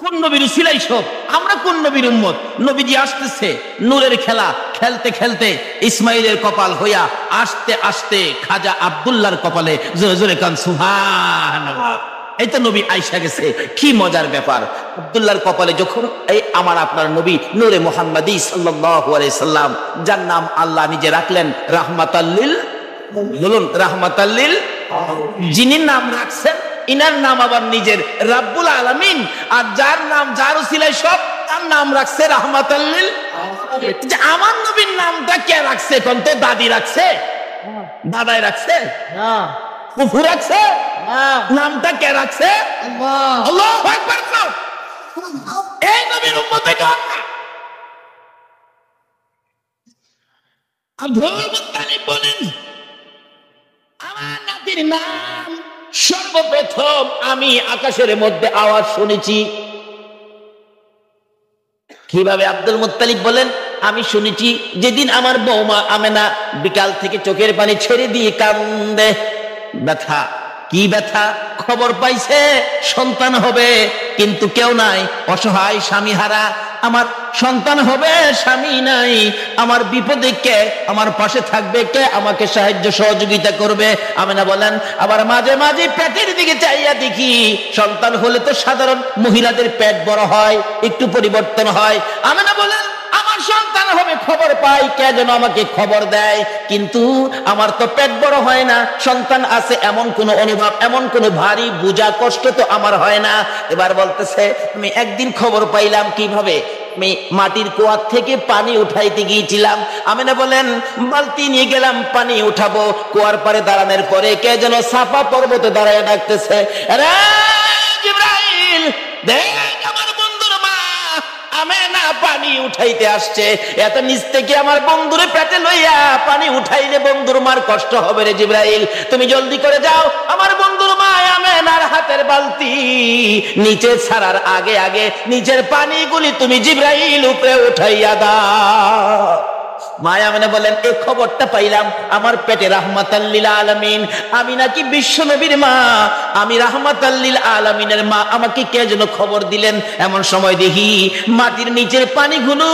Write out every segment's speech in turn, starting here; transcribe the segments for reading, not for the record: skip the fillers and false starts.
কোন নবীর উসিলাই সব? আমরা কোন নবীর উম্মত? নবীজি আসতেছে নূরের খেলা খেলতে খেলতে ইসমাইলের কপাল হইয়া আস্তে আস্তে খাজা আব্দুল্লাহর কপালে জোরে জোরে কান সুবহানাল্লাহ। এই তো নবী আইসা গেছে, কি মজার ব্যাপার। আব্দুল্লাহর কপালে যখন এই আমার আপনার নবী নূরে মুহাম্মাদি সাল্লাল্লাহু আলাইহি সাল্লাম, যার নাম আল্লাহ নিজে রাখলেন রাহমাতাল্লিল, বলুন রাহমাতাল্লিল, যিনি নাম রাখছেন ইনার নাম আবার নিজের রাব্বুল আলামিন, আর যার নাম যার উসিলায় সব, তার নাম রাখছে রাহমাতাল্লিল। আমার নবীর নামটা কে রাখছে কোন তো? দাদি রাখছে? দাদাই রাখছে? ফুফু রাখছে? নামটা কে রাখছে? আল্লাহু আকবার। এই নবীর উম্মত এটা। আব্দুল মুত্তালিব বলেন, আমার নাতির নাম সর্বপ্রথম আমি আকাশের মধ্যে আওয়াজ শুনেছি। কিভাবে? আব্দুল মুত্তালিব বলেন, আমি শুনেছি যেদিন আমার বৌমা আমেনা বিকাল থেকে চোখের পানি ছেড়ে দিয়ে কান্দে। ব্যথা, কি ব্যথা? খবর পাইছে সন্তান হবে, কিন্তু কেউ নাই, অসহায় স্বামী হারা, আমার সন্তান হবে, স্বামী নাই, আমার বিপদে কে আমার পাশে থাকবে, কে আমাকে সাহায্য সহযোগিতা করবে? আমেনা বলেন, আবার মাঝে মাঝে পেটের দিকে চাইয়া দেখি, সন্তান হলে তো সাধারণ মহিলাদের পেট বড় হয়, একটু পরিবর্তন হয়। আমেনা বলেন, আমার সন্তান হবে, খবর পাই, কে যেন আমাকে খবর দেয়, কিন্তু আমার তো পেট বড় হয় না, সন্তান আছে এমন কোন অনুভব, এমন কোন ভারী বোঝা কষ্ট তো আমার হয় না। এবার বলতেছে, আমি একদিন খবর পাইলাম। কিভাবে? আমি মাটির কুয়া থেকে পানি উঠাইতে গিয়েছিলাম। আমেনা বলেন, বালতি নিয়ে গেলাম, পানি উঠাবো, কুয়ার পারে দাঁড়ানোর পরে কে যেন সাফা পর্বতে দাঁড়ায় ডাকতেছে, আরে জিবরাইল, দেখ আমার বন্ধুর মা আমেনা পানি উঠাইতে আসছে। এত নিচ থেকে আমার বন্ধুরে পেটে লইয়া পানি উঠাইলে বন্ধুর মার কষ্ট হবে রে জিবরাইল, তুমি জলদি করে যাও, আমার বন্ধুর মা আমেনার হাতের বালতি নিচে ছাড়ার আগে আগে নিচের পানিগুলি তুমি জিবরাইল উপরে উঠাইয়া দাও। মায়া আমেনা বলেন, এই খবরটা পাইলাম আমার পেটে রাহমাতাল্লিল আলামিন, আমি নাকি বিশ্ব নবীর মা, আমি রাহমাতাল্লিল আলামিনের মা, আমাকে কে যেন খবর দিলেন। এমন সময় দেখি মাটির নিচের পানিগুলো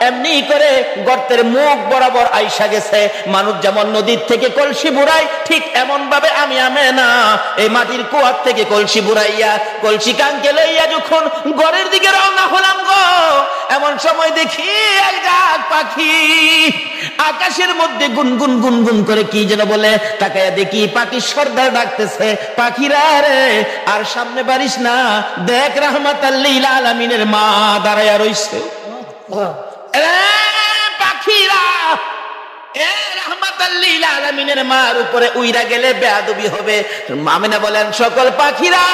এমনি করে গর্তের মুখ বরাবর আইসা গেছে। মানুষ যেমন নদীর থেকে কলসি বুড়ায়, ঠিক এমন ভাবে আমি আমেনা এই মাটির কুয়ার থেকে কলসি বুড়াইয়া, কলসি কানকে লইয়া যখন ঘরের দিকে রওনা হলাম গো, এমন সময় দেখি এক জাত পাখি আকাশের মধ্যে গুনগুন গুনগুন করে কি যেন বলে, তাকায়া দেখি পাখি সর্দার ডাকতেছে, পাখিরা রে আর সামনে বাড়িস না, দেখ রাহমাতাল্লিল আলামিনের মা দাঁড়ায়া রইছে। পাখিরা এ রাহমাতাল্লিল আলামিনের মার উপরে উইরা গেলে বেয়াদবি হবে। আমেনা বলেন, সকল পাখিরা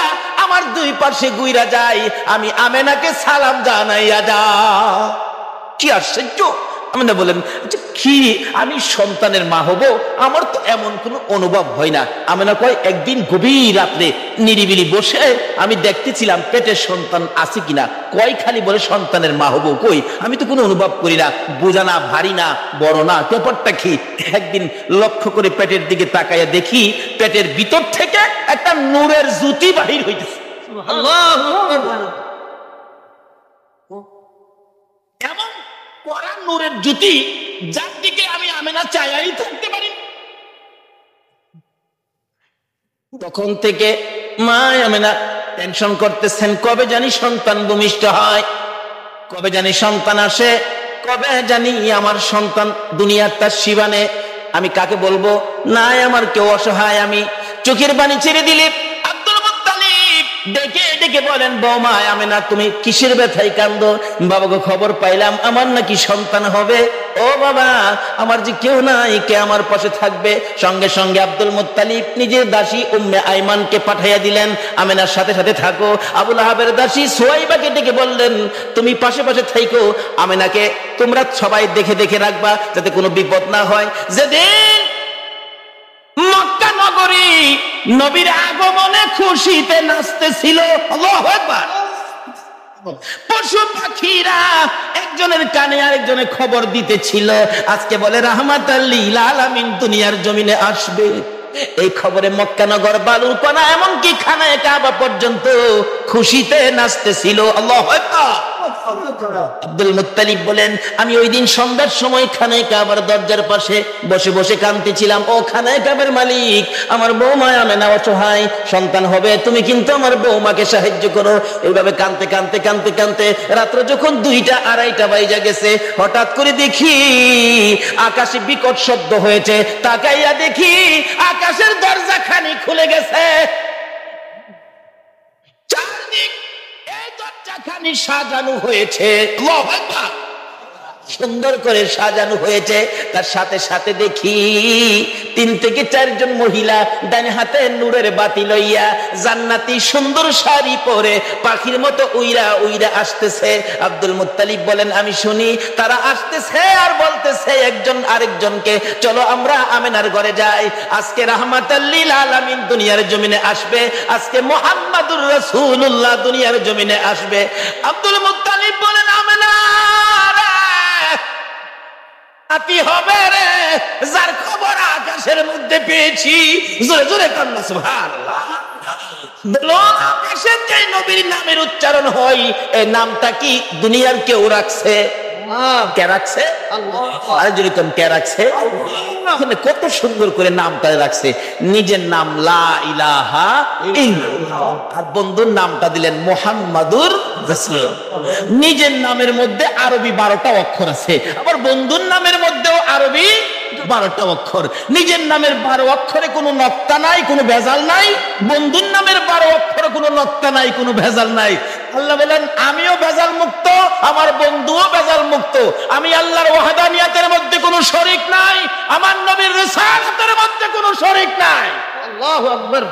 আমার দুই পাশে গুইরা যায়, আমি আমেনাকে সালাম জানাইয়া যা। কি আশ্চর্য! আমেনা বলেন, কি আমি সন্তানের মা হব? আমার তো এমন কোনো অনুভব হয় না। আমেনা কয়, একদিন গভীর রাত্রে নিরিবিলি বসে আমি দেখতেছিলাম পেটের সন্তান আছে কিনা। কয় খালি বলে সন্তানের মা হব, কই আমি তো কোনো অনুভব করি না, বোঝা না, ভারী না, বড় না, ব্যাপারটা কি? একদিন লক্ষ্য করে পেটের দিকে তাকাইয়া দেখি পেটের ভিতর থেকে একটা নূরের জ্যোতি বাহির হইতেছে। এমন কোরআন নূরের জ্যোতি, যার দিকে আমি আমেনা চাইয়াই থাকতে পারি। তখন থেকে মা আমেনা টেনশন করতেছেন, কবে জানি সন্তান ভূমিষ্ঠ হয়, কবে জানি সন্তান আসে, কবে জানি আমার সন্তান দুনিয়ার তার শিবানে। আমি কাকে বলবো? নাই আমার কেউ, অসহায় আমি। চোখের পানি ছেড়ে দিলে আব্দুল মুত্তালিব ডেকে ডেকে বলেন, বৌমা আমেনা তুমি কিসের ব্যথায় কান্দো? বাবাকে খবর পাইলাম আমার নাকি সন্তান হবে। ও বাবা, আমার যে কেউ নাই, কে আমার পাশে থাকবে? সঙ্গে সঙ্গে আব্দুল মুত্তালিব নিজের দাসী উম্মে আইমানকে পাঠাইয়া দিলেন, আমেনার সাথে সাথে থাকো। আবু লাহাবের দাসী সুয়াইবাকে ডেকে বললেন, তুমি পাশে পাশে থাকো, আমেনাকে তোমরা সবাই দেখে দেখে রাখবা যাতে কোনো বিপদ না হয়। যেদিন মক্কা নগরী নবীর আগমনে খুশিতে নাচতেছিল, আল্লাহু আকবার, পশু পাখিরা একজনের কানে আরেকজনের খবর দিতেছিল, আজকে বলে রাহমাতাল্লিল আলামিন দুনিয়ার জমিনে আসবে। এই খবরে মক্কানগর, বালুর কণা, এমনকি খানায়ে কাবা পর্যন্ত খুশিতে নাচতেছিল। আল্লাহু আকবার। আব্দুল মুত্তালিব বলেন, আমি ওই দিন সন্ধ্যার সময় খানায়ে কাবার দরজার পাশে বসে বসে কাঁদতেছিলাম। ও খানায়ে কাবার মালিক, আমার বৌমা আমেনা অসহায়, সন্তান হবে, তুমি কিন্তু আমার বৌমাকে সাহায্য করো। এইভাবে কাঁদতে কাঁদতে কাঁদতে কাঁদতে রাত্র যখন 2টা 2:30 বাজে গেছে, হঠাৎ করে দেখি আকাশে বিকট শব্দ হয়েছে। তাকাইয়া দেখি আকাশের দরজা খানি খুলে গেছে। চারদিক এই দরজা খানি সাজানো হয়েছে, আল্লাহু আকবার, সুন্দর করে সাজানো হয়েছে। তার সাথে সাথে দেখি 3 থেকে 4 জন মহিলা ডান হাতে নূরের বাতি লইয়া জান্নাতি সুন্দর শাড়ি পরে পাখির মতো উইরা উইরা আসতেছে। আব্দুল মুত্তালিব বলেন, আমি শুনি তারা আসতেছে আর বলতেছে একজন আরেকজনকে, চলো আমরা আমেনার ঘরে যাই, আজকে রাহমাতাল লিল আলামিন দুনিয়ার জমিনে আসবে, আজকে মুহাম্মাদুর রাসূলুল্লাহ দুনিয়ার জমিনে আসবে। আব্দুল মুত্তালিব বলেন, আমেনা আতি হবে রে, যার খবর আকাশের মধ্যে পেয়েছি। জোরে জোরে কান্না সুবহানাল্লাহ। বলো, আকাশের যে নবীর নামের উচ্চারণ হয়, এই নামটা কি দুনিয়ার কেউ রাখছে? কে রাখছে? আল্লাহ। আর যদি কোন কে রাখছে? কত সুন্দর করে নামটা রাখছে, নিজের নাম লা ইলাহা ইল্লাল্লাহ, আর বন্ধুর নামটা দিলেন মুহাম্মাদুর রাসূল। নিজের নামের মধ্যে আরবি 12টা অক্ষর আছে, আবার বন্ধুর নামের মধ্যেও আরবি 12টা অক্ষর। নিজের নামের 12 অক্ষরে কোনো নক্তা নাই, কোনো ভেজাল নাই, বন্ধুর নামের 12 অক্ষরে কোনো নক্তা নাই, কোনো ভেজাল নাই। আল্লাহ বলেন, আমিও ভেজাল মুক্ত, আমার বন্ধুও ভেজাল মুক্ত। আমি আল্লাহর ওয়াহদানিয়াতের মধ্যে কোনো শরীক নাই, আমার নবীর রিসালাতের মধ্যে কোনো শরীক নাই। আল্লাহু আকবার।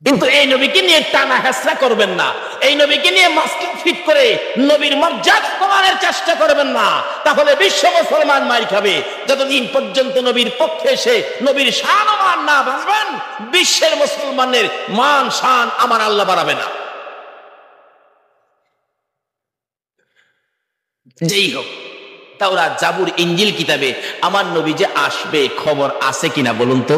কিন্তু এই নবীকে নিয়ে টানা হেসরা করবেন না, এই নবীকে নিয়ে মাস্টার ফিট করে নবীর মর্যাদা কমানোর চেষ্টা করবেন না, তাহলে বিশ্ব মুসলমান মার খাবে। যতদিন পর্যন্ত নবীর পক্ষে এসে নবীর শান ও মান না বাড়াবেন, বিশ্বের মুসলমানের মান শান আমার আল্লাহ বাড়াবে না। যেই হোক, তাওরাত, জাবুর, ইনজিল কিতাবে আমার নবী যে আসবে খবর আছে কিনা বলুন তো?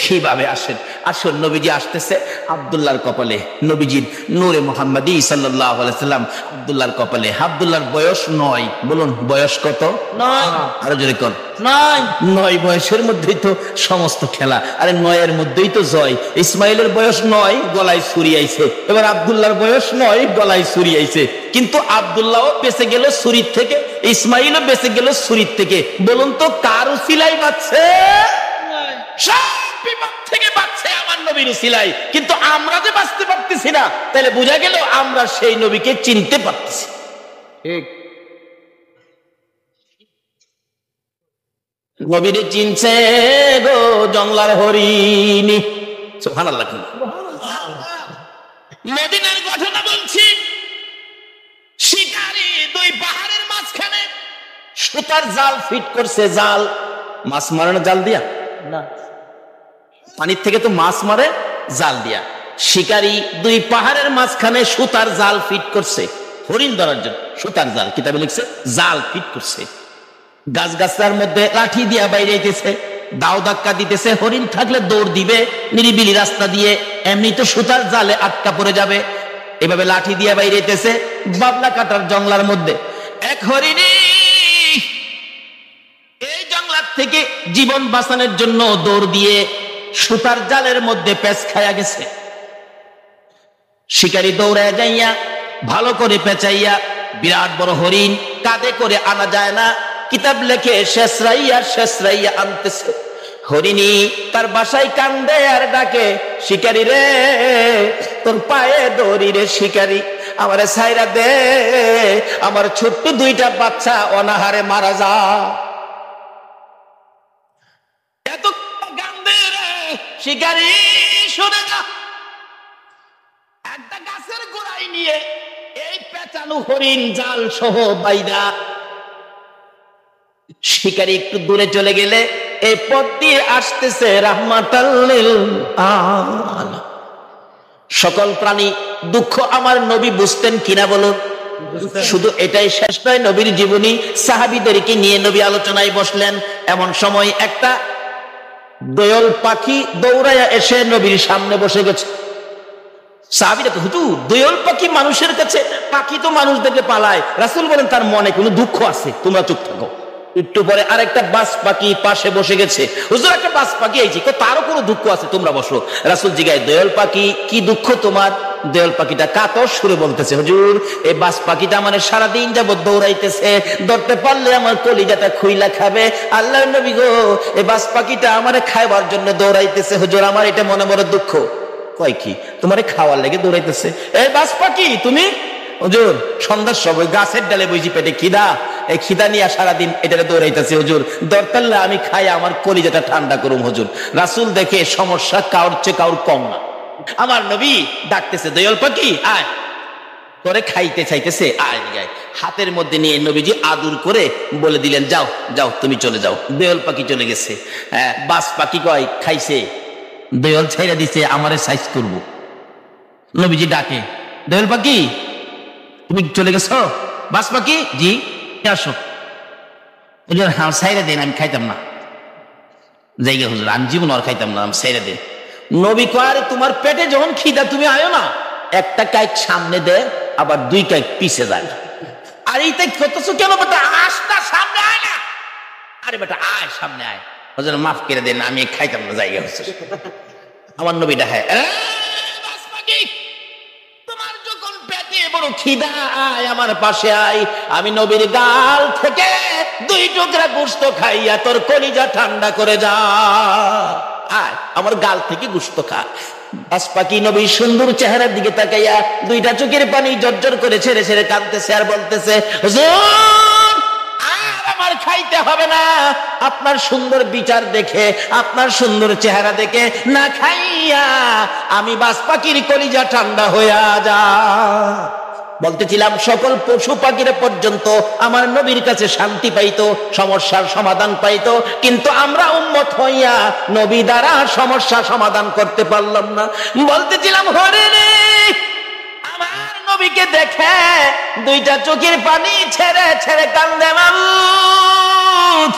কিভাবে আসেন? আসুন, নবীজি আসতেছে আব্দুল্লাহর কপালে, নবীজির নূরে মুহাম্মাদি সাল্লাল্লাহু আলাইহি সাল্লাম আব্দুল্লাহর কপালে। আব্দুল্লাহর বয়স 9। বলুন, বয়স কত? 9। আরো জোরে কোন? 9। 9 বয়সের মধ্যেই তো সমস্ত খেলা। আরে 9-এর মধ্যেই তো জয়। ইসমাইলের বয়স 9, গলায় ছুরি আইছে। এবার আব্দুল্লাহর বয়স 9, গলায় ছুরি আইছে। কিন্তু আব্দুল্লাহও বেঁচে গেল ছুরির থেকে, ইসমাইলও বেঁচে গেল ছুরির থেকে। বলুন তো কার উসিলাই বাঁচছে? সব বিপদ থেকে বাঁচছে আমার নবীর উসিলাই। কিন্তু আমরা যে বাঁচতে পারতেছি না, তাহলে বোঝা গেল আমরা সেই নবীকে চিনতে পারতেছি। ঠিক, নবীরে চিনছে গো জংলার হরিণী। সুবহানাল্লাহ। মদিনার ঘটনা বলছি। শিকারী 2 পাহাড়ের মাঝখানে সুতার জাল ফিট করছে। জাল, মাছ মারানো জাল দিয়া না, পানির থেকে তো মাছ মারে জাল দিয়া। শিকারী 2 পাহাড়ের মাঝখানে সুতার জাল ফিট করছে হরিণ ধরার জন্য। সুতার জাল, কিতাবে লিখছে জাল ফিট করছে। গাছগাছার মধ্যে লাঠি দিয়া বাইরে যেতেছে, দাও ধাক্কা দিতেছে। হরিণ থাকলে দৌড় দিবে নিরিবিলি রাস্তা দিয়ে, এমনি তো সুতার জালে আটকা পড়ে যাবে। এভাবে লাঠি দিয়া বাইরে যেতেছে বাবলা কাটার জঙ্গলার মধ্যে। এক হরিণী এই জঙ্গলার থেকে জীবন বাঁচানোর জন্য দৌড় দিয়ে সুতার জালের মধ্যে পেঁচ খায়া গেছে। শিকারী দৌড়ায় যাইয়া ভালো করে পেঁচাইয়া বিরাট বড় হরিণ কাঁধে করে আনা যায় না, কিতাব লেখে শেষরাইয়া আনতেছে। হরিণী তার বাসায় কান্দে আর ডাকে, শিকারী রে তোর পায়ে দড়ি রে, শিকারী আমারে ছাইরা দে, আমার ছোট্ট 2টা বাচ্চা অনাহারে মারা যা। এত কান্দে রে শিকারী, শুনে না। একটা গাছের গোড়ায় নিয়ে এই পেঁচানো হরিণ জাল সহ বাইদা শিকারী একটু দূরে চলে গেলে এই পথ দিয়ে আসতেছে রাহমাতাল লিল আলামিন। সকল প্রাণী দুঃখ আমার নবী বুঝতেন কিনা বলুন? শুধু এটাই শেষ নয়, নবীর জীবনী সাহাবীদেরকে নিয়ে নবী আলোচনায় বসলেন। এমন সময় একটা দোয়েল পাখি দৌড়াইয়া এসে নবীর সামনে বসে গেছে। সাহাবীরা, হুজুর দোয়েল পাখি মানুষের কাছে, পাখি তো মানুষ দেখে পালায়। রাসূল বলেন তার মনে কোনো দুঃখ আছে, তোমরা চুপ থাকো। একটু পরে আরেকটা বাস পাখি পাশে বসে গেছে। হুজুর একটা বাস পাখি আইছি, তারও কোনো দুঃখ আছে, তোমরা বসো। রাসূল জিজ্ঞাসা, দোয়েল পাখি কি দুঃখ তোমার? দোয়েল পাখিটা কাতর সুরে বলতেছে, হুজুর এই বাস পাখিটা মানে সারাদিন যাবত দৌড়াইতেছে, ধরতে পারলে আমার কলিজাটা খুইলা খাবে। আল্লাহর নবী গো, এই বাস পাখিটা আমারে খাইবার জন্য দৌড়াইতেছে, হুজুর আমার এটা মনে বড় দুঃখ। কয় কি তোমারে খাওয়ার লেগে দৌড়াইতেছে? এই বাস পাখি তুমি? হুজুর সন্ধ্যার সময় গাছের ডালে বইছি, পেটে খিদা, এই খিদা নিয়ে সারাদিন এটারে দৌড়াইতেছে, হুজুর দরকারলে আমি খাই আমার কলিজাটা ঠান্ডা করুম হুজুর। রাসূল দেখে সমস্যা কাউর চেয়ে কাউর কম না। আমার নবী ডাকতেছে, দোয়েল পাখি আয়, তোরে খাইতে চাইতেছে, আয় আয়। হাতের মধ্যে নিয়ে নবীজি আদর করে বলে দিলেন, যাও যাও তুমি চলে যাও। দোয়েল পাখি চলে গেছে। বাস পাখি কয় খাইছে, দোয়েল ছেড়ে দিছে, আমারে সাইজ করব। নবীজি ডাকে, দোয়েল পাখি তুমি চলে গেছো? বাস পাখি, জি আসো। হ্যাঁ সাইরা দেন, আমি খাইতাম না। জায়গা হুজুর আমি জীবন আর খাইতাম না, আমি সাইরা দেন। নবী কয়, তোমার পেটে যখন খিদা তুমি আয়ো না, একটা কাইক সামনে দে, আবার দুই কাইক পিছে যায়। আর এইটাই করতেছো কেন বেটা? আসটা সামনে আয় না। আরে বেটা আয়, সামনে আয়। হুজুর মাফ করে দেন, আমি খাইতাম না, জায়গা হুজুর। আমার নবীটা, হ্যাঁ তোমার যখন পেটে বড় খিদা, আয় আমার পাশে আয়, আমি নবীর গাল থেকে দুই টুকরা গোশত খাইয়া তোর কলিজা ঠান্ডা করে যা। আয় আমার গাল থেকে গোশত খা। বাস পাখি নবীর সুন্দর চেহারার দিকে তাকাইয়া দুইটা চোখের পানি জর্জর করে ছেড়ে ছেড়ে কাঁদতেছে আর বলতেছে, হুজুর আর আমার খাইতে হবে না, আপনার সুন্দর বিচার দেখে, আপনার সুন্দর চেহারা দেখে না খাইয়া আমি বাস পাখির কলিজা ঠান্ডা হইয়া যা। বলতেছিলাম সকল পশু পাখিরা পর্যন্ত আমার নবীর কাছে শান্তি পাইতো, সমস্যার সমাধান পাইতো, কিন্তু আমরা উম্মত হইয়া নবী দ্বারা সমস্যা সমাধান করতে পারলাম না। বলতেছিলাম হরিণী আমার নবীকে দেখে দুইটা চোখের পানি ছেড়ে ছেড়ে কান্দে, মাবুদ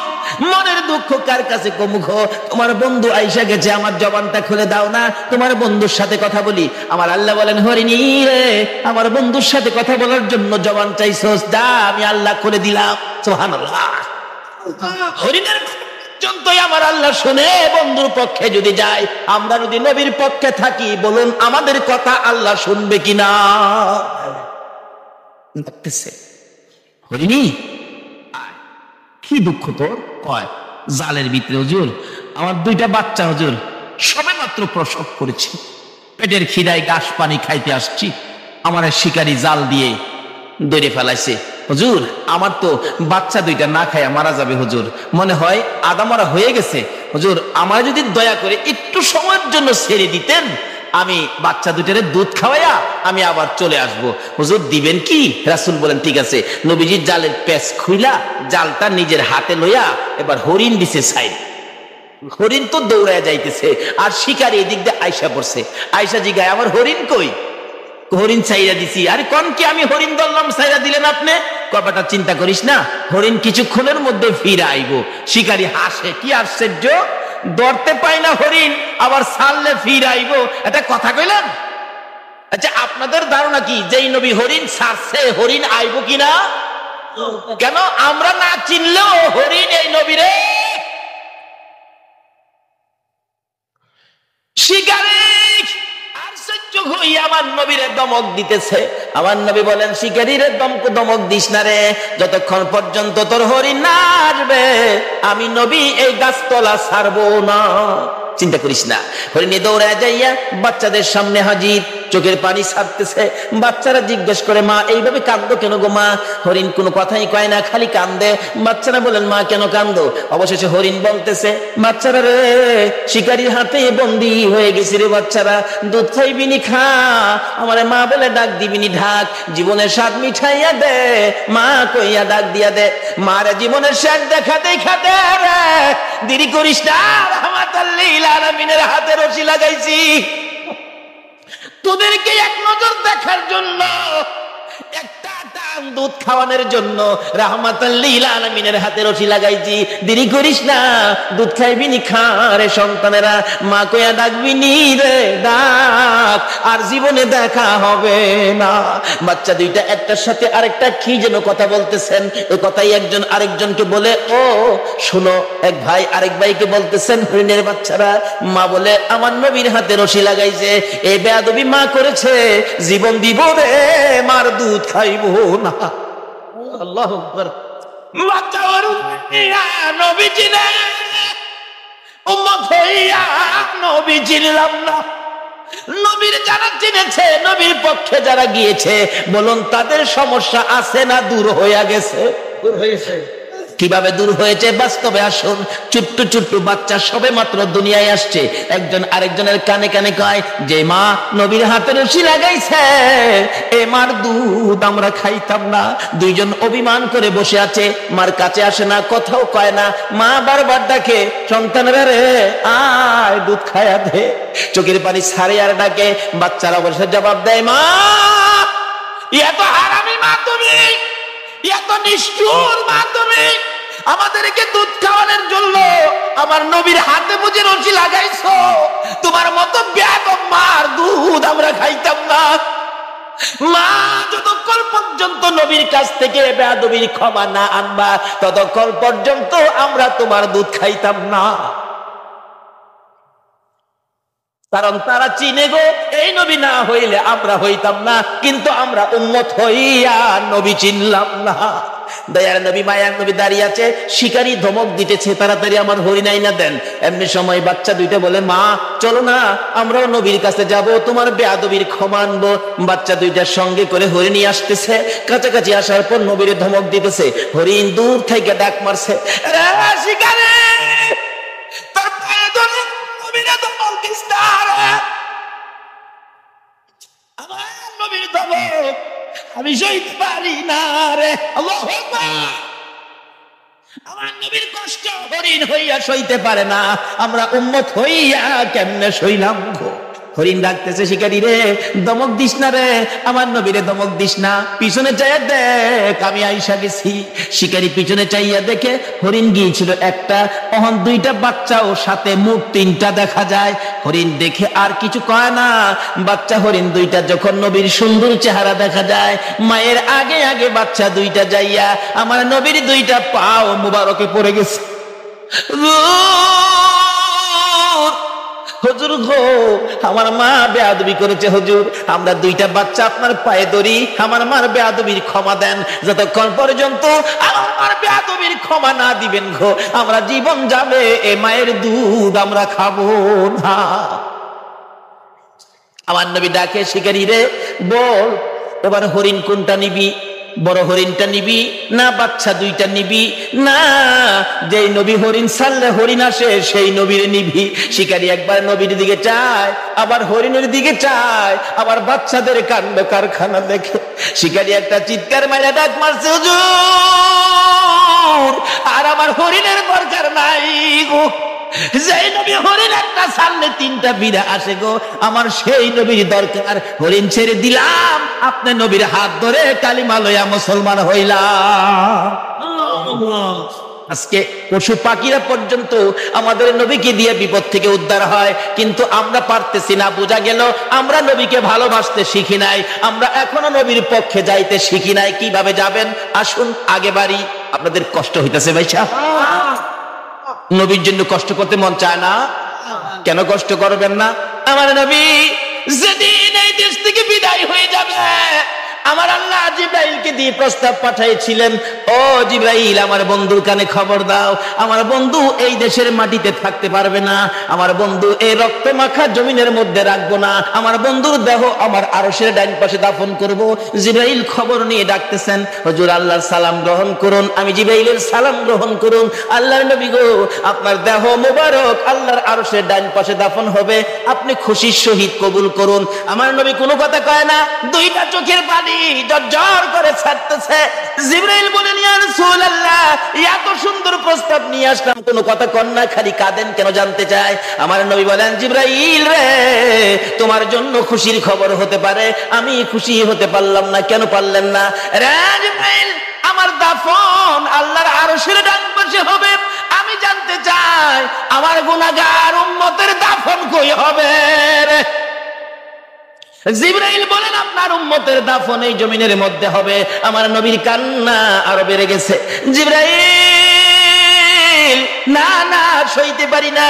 মনের দুঃখ কার কাছে কমুখ? তোমার বন্ধু আইসা গেছে, আমার জবানটা খুলে দাও না, তোমার বন্ধুর সাথে কথা বলি। আমার আল্লাহ বলেন, হরিণী রে আমার বন্ধুর সাথে কথা বলার জন্য জবান চাইছস, দা আমি আল্লাহ খুলে দিলাম। সুবহানাল্লাহ। হরিণের পর্যন্তই আমার আল্লাহ শুনে বন্ধুর পক্ষে যদি যায়, আমরা যদি নবীর পক্ষে থাকি, বলুন আমাদের কথা আল্লাহ শুনবে কিনা? হরিণী কি দুঃখ তোর? কয় জালের ভিতরে হুজুর আমার দুইটা বাচ্চা, হুজুর সবে মাত্র প্রসব করেছি, পেটের খিদায় ঘাস পানি খাইতে আসছি, আমার শিকারী জাল দিয়ে ধরে ফেলাইছে। হুজুর আমার তো বাচ্চা দুইটা না খাইয়া মারা যাবে, হুজুর মনে হয় আদামরা হয়ে গেছে, হুজুর আমার যদি দয়া করে একটু সময়ের জন্য ছেড়ে দিতেন, আমি বাচ্চা দুইটারে দুধ খাওয়াইয়া আমি আবার চলে আসব। হুজুর দিবেন কি? রাসূল বলেন ঠিক আছে। নবীজির জালের পেঁচ খুইলা জালটা নিজের হাতে লইয়া এবার হরিণ দিছে সাইড। হরিণ তো দৌড়ায় যাইতেছে, আর শিকারী এদিক দিয়ে আয়সা পড়ছে। আয়সা জিগায়, আমার হরিণ কই? হরিণ ছাইরা দিছি। আরে কোন কি আমি হরিণ ধরলাম, ছাইরা দিলেন আপনি? কপাটা চিন্তা করিস না, হরিণ কিছুক্ষণের মধ্যে ফিরে আইব। শিকারী হাসে, কি আশ্চর্য, ধরতে পাই না হরিণ, আবার ছাড়লে ফিরে আইব, এটা কথা কইলেন? আচ্ছা আপনাদের ধারণা কি যেই নবী হরিণ ছাড়ছে হরিণ আইব কিনা? কেন আমরা না চিনলেও হরিণ এই নবীরে শিকারী আমার নবীরে দমক দিতেছে। আমার নবী বলেন, শিকারীরে দমক দিস না রে, যতক্ষণ পর্যন্ত তোর হরিণ না আসবে আমি নবী এই গাছতলা ছাড়বো না। চিন্তা করিস না। হরিণী দৌড়ায় যাইয়া বাচ্চাদের সামনে হাজির, চোখের পানি ছাড়তেছে। বাচ্চারা জিজ্ঞেস করে, মা এইভাবে কান্দো কেন গো মা? হরিণ কোনো কথাই কয় না, খালি কান্দে। বাচ্চারা বলেন, মা কেন কান্দো? অবশেষে হরিণ বলতেছে, বাচ্চারা রে শিকারীর হাতে বন্দী হয়ে গেছি রে বাচ্চারা, দুধ খাইবিনি খা, আমার মা বলে ডাক দিবিনি ঢাক, জীবনের স্বাদ মিঠাইয়া দে, মা কইয়া ডাক দিয়া দে, মারে জীবনের স্বাদ দেখা দেখা দে রে, দেরি করিস না, রাহমাতাল লিল আলামিনের হাতে রশি লাগাইছি তোদেরকে এক নজর দেখার জন্য, একটা দুধ খাওয়ানোর জন্য রাহমাতাল লিল আলামিনের হাতে রশি লাগাইছি, দেরি করিস না, দুধ খাইবি নি, খা রে সন্তানেরা, মা কইয়া ডাকবি নি রে, ডাক, আর জীবনে দেখা হবে না। বাচ্চা দুইটা একটার সাথে আরেকটা কি যেন কথা বলতেছেন, ওই কথাই একজন আরেকজনকে বলে, ও শোনো, এক ভাই আরেক ভাইকে বলতেছেন, হরিণের বাচ্চারা, মা বলে আমার নবীর হাতে রশি লাগাইছে, এই বেয়াদবি মা করেছে, জীবন দিব রে, মার দুধ খাইব না। আল্লাহু আকবার। বাচ্চা নবী চিনে, উম্মত হইয়া নবী চিনলাম না। নবীর যারা চিনেছে, নবীর পক্ষে যারা গিয়েছে, বলুন তাদের সমস্যা আছে না দূর হইয়া গেছে? দূর হয়েছে। কিভাবে দূর হয়েছে বাস্তবে আসুন। ছোট্ট ছোট্ট বাচ্চা সবে মাত্র দুনিয়ায় আসছে, একজন আরেকজনের কানে কানে কয় যে মা নবীর হাতে রশি লাগাইছে, এ মার দুধ আমরা খাইতাম না। দুইজন অভিমান করে বসে আছে, মার কাছে আসে না, কথাও কয় না। মা বারবার ডাকে, সন্তানেরা রে আয় দুধ খায়া দে, চোখের পানি ছাড়ে আর ডাকে। বাচ্চারা অবশ্য জবাব দেয়, মা এত হারামি মা তুমি, এত নিষ্ঠুর মা তুমি, আমাদেরকে দুধ খাওয়ানোর জন্য আমার নবীর হাতে বুঝে রশি লাগাইছো, তোমার মতো বেয়াদব মার দুধ আমরা খাইতাম না। মা যতক্ষণ পর্যন্ত নবীর কাছ থেকে বেয়াদবির ক্ষমা না আনবা, ততক্ষণ পর্যন্ত আমরা তোমার দুধ খাইতাম না। কারণ তারা চিনে গো, এই নবী না হইলে আমরা হইতাম না, কিন্তু আমরা উম্মত হইয়া নবী চিনলাম না। দয়ার নবী, মায়ার নবী দাঁড়িয়ে আছে, শিকারী ধমক দিতেছে, তাড়াতাড়ি আমার হরিণ আইনা দেন। এমনি সময় বাচ্চা দুইটা বলে, মা চলো না, আমরাও নবীর কাছে যাব, তোমার বেয়াদবির ক্ষমা আনবো। বাচ্চা দুইটার সঙ্গে করে হরিণ আসতেছে, কাছাকাছি আসার পর নবীর ধমক দিতেছে। হরিণ দূর থেকে ডাক মারছে, শিকারী তোর পায়ে ধরে নবীরে ধমক দিস না রে, আমার নবীর ধমক আমি সইতে পারি না রে। আল্লাহু আকবার। আমার নবীর কষ্ট হরিণ হইয়া সইতে পারে না, আমরা উম্মত হইয়া কেমনে সইলাম গো। হরিণ ডাকতেছে, শিকারী রে দমক দিস না রে, আমার নবীরে দমক দিস না, পিছনে চাইয়া দেখ আমি আইসা গেছি। শিকারী পিছনে চাইয়া দেখে হরিণ গিয়েছিল একটা, তখন দুইটা বাচ্চা ও সাথে মোট তিনটা দেখা যায়। হরিণ দেখে আর কিছু কয় না। বাচ্চা হরিণ দুইটা যখন নবীর সুন্দর চেহারা দেখা যায়, মায়ের আগে আগে বাচ্চা দুইটা যাইয়া আমার নবীর দুইটা পাও মুবারকে পড়ে গেছে। হুজুর গো, আমার মা বেয়াদবি করেছে হুজুর, আমরা দুইটা বাচ্চা আপনার পায়ে ধরি, আমার মার বেয়াদবির ক্ষমা দেন। যতক্ষণ পর্যন্ত আমার মার বেয়াদবির ক্ষমা না দিবেন গো, আমরা জীবন যাবে, এ মায়ের দুধ আমরা খাবো না। আমার নবী ডাকে, শিকারী রে বল এবার হরিণ কোনটা নিবি, বড় হরিণটা নিবি না বাচ্চা দুইটা নিবি? না, যেই নবী হরিণ ছাড়লে হরিণ আসে সেই নবীর নিবি। শিকারী একবার নবীর দিকে চায়, আবার হরিণের দিকে চায়, আবার বাচ্চাদের কাণ্ড কারখানা দেখে। শিকারী একটা চিৎকার মাইরা ডাক মারছে, হুজুর আর আমার হরিণের দরকার নাই গো, যেই নবী হরিণ একটা ছাড়লে তিনটা বিড়া আসে গো, আমার সেই নবীর দরকার। হরিণ ছেড়ে দিলাম, আপনি নবীর হাত ধরে কালিমা লইয়া মুসলমান হইলাম। আজকে পশু পাখিরা পর্যন্ত আমাদের নবীকে দিয়ে বিপদ থেকে উদ্ধার হয়, কিন্তু আমরা পারতেছি না। বোঝা গেল আমরা নবীকে ভালোবাসতে শিখি নাই, আমরা এখনো নবীর পক্ষে যাইতে শিখি নাই। কিভাবে যাবেন আসুন আগে বাড়ি। আপনাদের কষ্ট হইতেছে ভাইসা? নবীর জন্য কষ্ট করতে মন চায় না? কেন কষ্ট করবেন না? আমার নবী যেদিন এই দেশ থেকে বিদায় হয়ে যাবে, আমার আল্লাহ জিব্রাইলকে দিয়ে প্রস্তাব পাঠাইছিলেন, ও জিব্রাইল আমার বন্ধুর কানে খবর দাও, আমার বন্ধু এই দেশের মাটিতে থাকতে পারবে না, আমার বন্ধু এই রক্ত মাখা জমিনের মধ্যে রাখবো না, আমার বন্ধুর দেহ আমার আরশের ডান পাশে দাফন করব। জিব্রাইল খবর নিয়ে ডাকতেছেন, হুজুর আল্লাহর সালাম গ্রহণ করুন। আমি জিব্রাইলের সালাম গ্রহণ করুন। আল্লাহর নবী গো, আপনার দেহ মোবারক আল্লাহর আরশের ডান পাশে দাফন হবে, আপনি খুশির সহিত কবুল করুন। আমার নবী কোনো কথা কয় না, দুইটা চোখের পানি ঝরঝর করে ছাড়তেছে। জিবরাইল বলেন, ইয়া রাসূলুল্লাহ, এত সুন্দর প্রস্তাব নিয়ে আসলাম, কোনো কথা কন না, খালি কাঁদেন কেন জানতে চাই। আমার নবী বলেন, জিবরাইল রে, তোমার জন্য খুশির খবর হতে পারে, আমি খুশি হতে পারলাম না। কেন পারলেন না? রে জিবরাইল, আমার দাফন আল্লাহর আরশের ডান পাশে হবে। আমি জানতে চাই আমার গুনাহগার উম্মতের দাফন কই হবে রে? জিবরাইল বলেন, আপনার উম্মতের দাফন এই জমিনের মধ্যে হবে। আমার নবীর কান্না আরো বেড়ে গেছে। জিবরাইল, না না, সইতে পারি না,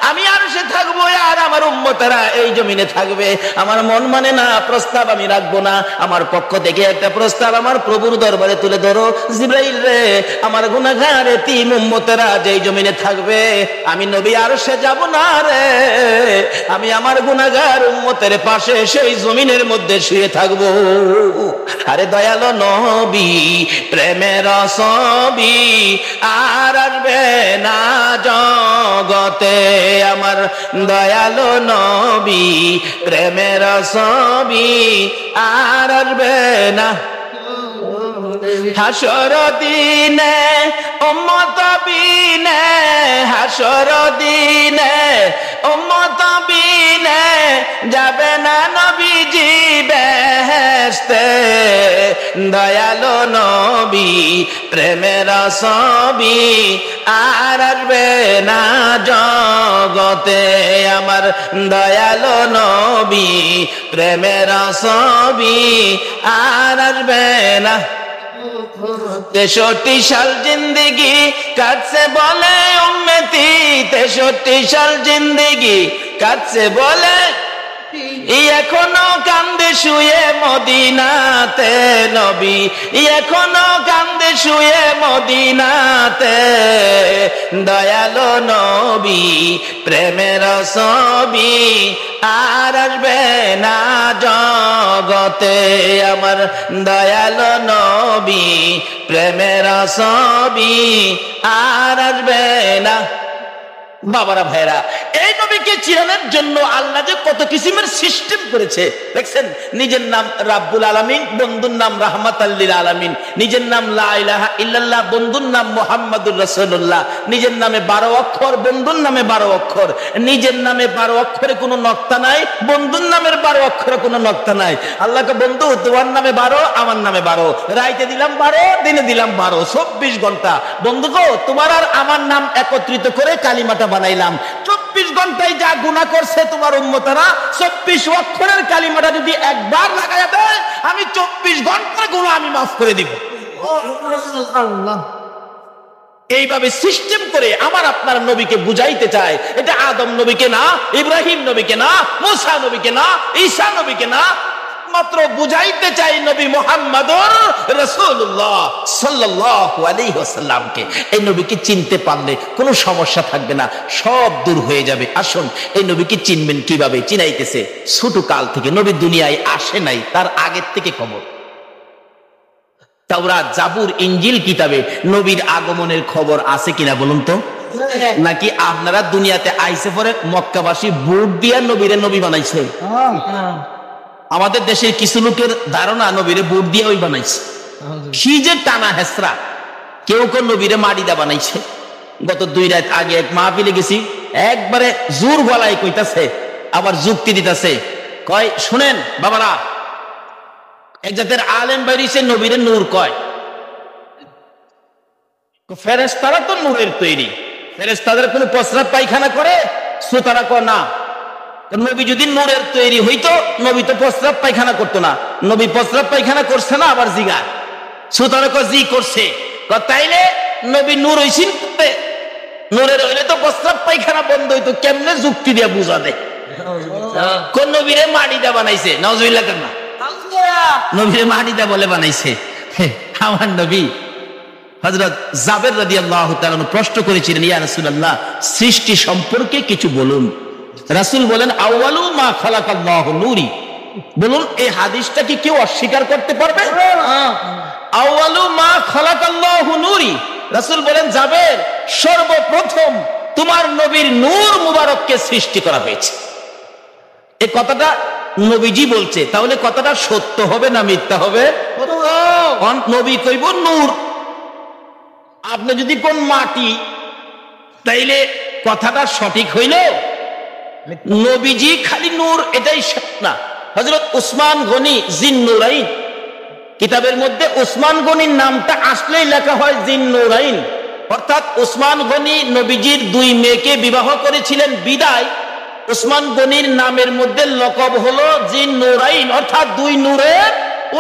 আমি আরশে থাকবো আর আমার উম্মতেরা এই জমিনে থাকবে। আমার মন মানে না, প্রস্তাব আমি রাখবো না। আমার পক্ষ থেকে একটা প্রস্তাব আমার প্রভুর দরবারে তুলে ধরো। জিবরাইল রে, আমার গুনাহগার এতিম উম্মতেরা যেই জমিনে থাকবে, আমি নবী আরশে যাব না রে, আমি আমার গুনাহগার উম্মতের পাশে সেই জমিনের মধ্যে শুয়ে থাকবো। আরে দয়ালো নবী, প্রেমের ছবি আর আসবে না জগতে। আমার দয়ালো নবী, প্রেমের ছবি আর আসবে না। হাসর দিনে উম্মত বিনে, হাসর দিনে উম্মত বিনে যাবে না নবীজি বেহেশতে। দয়ালো নবী, প্রেমের ছবি আর আসবে না জগতে। আমার দয়ালো নবী, প্রেমের ছবি আর আসবে না। 63 সাল জিন্দেগি কাটছে বলে উম্মতি, 63 সাল জিন্দেগি কাটছে বলে, এখনো কান্দে শুয়ে মদিনাতে নবী, এখনো কান্দে শুয়ে মদিনাতে। দয়ালো নবী, প্রেমের ছবি আর আসবে না জগতে। আমার দয়ালো নবী, প্রেমের ছবি আর আসবে না। বাবারা ভাইরা, এই নবীকে চিনানোর জন্য আল্লাহ যে কত কিসিমের সিস্টেম করেছে দেখছেন। নিজের নাম রাব্বুল আলামিন, বন্ধুর নাম রাহমাতাল লিল আলামিন। নিজের নাম লা ইলাহা ইল্লাল্লাহ, বন্ধুর নাম মুহাম্মাদুর রাসূলুল্লাহ। নিজের নামে 12 অক্ষর, বন্ধুর নামে 12 অক্ষর। নিজের নামে 12 অক্ষরে কোনো নক্তা নাই, বন্ধুর নামের 12 অক্ষরে কোনো নক্তা নাই। আল্লাহকে, বন্ধু তোমার নামে 12, আমার নামে 12, রাইতে দিলাম 12, দিনে দিলাম 12, 24 ঘন্টা। বন্ধু গো, তোমার আর আমার নাম একত্রিত করে কালিমাটা বানাইলাম। 24 ঘন্টায় যা গুনাহ করছে তোমার উম্মতেরা, 24 অক্ষরের কালিমাটা যদি একবার লাগায়া দেয়, আমি 24 ঘন্টার গুনাহ আমি মাফ করে দিব। এইভাবে সিস্টেম করে আমার আপনার নবীকে বুঝাইতে চায়। এটা আদম নবীকে না, ইব্রাহিম নবীকে না, মুসা নবীকে না, ঈসা নবীকে না, মাত্র বুঝাইতে চাই নবী মুহাম্মদুর রাসূলুল্লাহ সাল্লাল্লাহু আলাইহি ওয়াসাল্লামকে। এই নবীকে চিনতে পারলে কোনো সমস্যা থাকবে না, সব দূর হয়ে যাবে। আসুন, এই নবীকে চিনবেন কিভাবে? চিনাইতেছে ছোট কাল থেকে, নবী দুনিয়ায় আসে নাই, তার আগের থেকে খবর। তাওরাত, জাবুর, ইনজিল কিতাবে নবীর আগমনের খবর আছে কিনা বলুন তো? নাকি আপনারা দুনিয়াতে আইসে পরে মক্কাবাসী ভোট দিয়া নবীরে নবী বানাইছে? আমাদের দেশের কিছু লোকের ধারণা নবীরে ভোট দিয়ে ওই বানাইছে। কি যে টানা হেসরা! কেউ কেউ নবীরে মাটিদা বানাইছে। গত 2 রাত আগে এক মাহফিলে গেছি, একবারে জোর গলায় কইতাছে, আবার যুক্তি দিতেছে। কয়, শুনেন বাবারা, এক জাতের আলেম বাইরিছে নবীরে নূর কয়। ফেরেশতারা তো নূরের তৈরি, ফেরেশতাদের কোনো প্রস্রাব পায়খানা করে? শ্রোতারা কয় না। নবী যদি নূরের তৈরি হইতো, নবী তো প্রস্রাব পায়খানা করতো না। নবী প্রস্রাব পায়খানা করছে না? আবার জিগা। শ্রোতারা কয় জি করছে। তাইলে নবী নূর হইছেন, নূরের হইলে তো প্রস্রাব পায়খানা বন্ধ হইতো। কেমনে যুক্তি দিয়ে বুঝা দেয়? কোন নবীরে মাটিদা বানাইছে? নাউজুবিল্লাহ। কেন নবীরে মাটিদা বলে বানাইছে? আমার নবী হযরত জাবের রাদিয়াল্লাহু তাআলা প্রশ্ন করেছিলেন, ইয়া রাসূলুল্লাহ, সৃষ্টি সম্পর্কে কিছু বলুন। রাসূল বলেন, আউয়ালু মা খালাকাল্লাহু নূরি। বলুন, এই হাদিসটা কি কেউ অস্বীকার করতে পারবে? আউয়ালু মা খালাকাল্লাহু নূরি। রাসূল বলেন, জাবের, সর্বপ্রথম তোমার নবীর নূর মুবারককে সৃষ্টি করা হয়েছে। এই কথাটা নবীজি বলছে, তাহলে কথাটা সত্য হবে না মিথ্যা হবে? নবী কইব নূর, আপনি যদি কোন মাটি, তাইলে কথাটা সঠিক হইল? নবীজি খালি নূর, এটাই না। হযরত উসমান গনি জিন্নুরাইন কিতাবের মধ্যে উসমান গনির নামটা আসলেই লেখা হয় জিন্নুরাইন, অর্থাৎ উসমান গনি নবীজির দুই মেয়েকে বিবাহ করেছিলেন বিদায় উসমান গনির নামের মধ্যে লকব হলো জিন্নুরাইন, অর্থাৎ দুই নূরের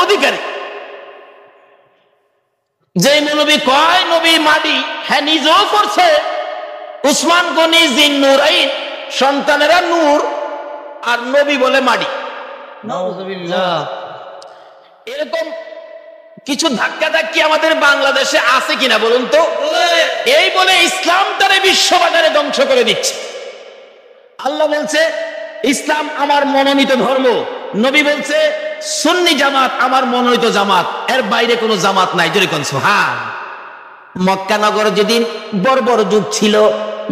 অধিকারী। যে নবী কয় নবী মাটি, হ্যাঁ নিজেও করছে। উসমান গনি জিন্নুরাইন, সন্তানেরা নূর, আর নবী বলে মাটি। নাউযুবিল্লাহ। এরকম কিছু ধাক্কা ধাক্কি আমাদের বাংলাদেশে আছে কিনা বলুন তো? এই বলে ইসলামটারে বিশ্ববাজারে ধ্বংস করে দিচ্ছে। আল্লাহ বলছে ইসলাম আমার মনোনীত ধর্ম, নবী বলছে সুন্নি জামাত আমার মনোনীত জামাত, এর বাইরে কোনো জামাত নাই। জোরে কোন সুবহান। মক্কা নগর যেদিন বর্বর যুগ ছিল,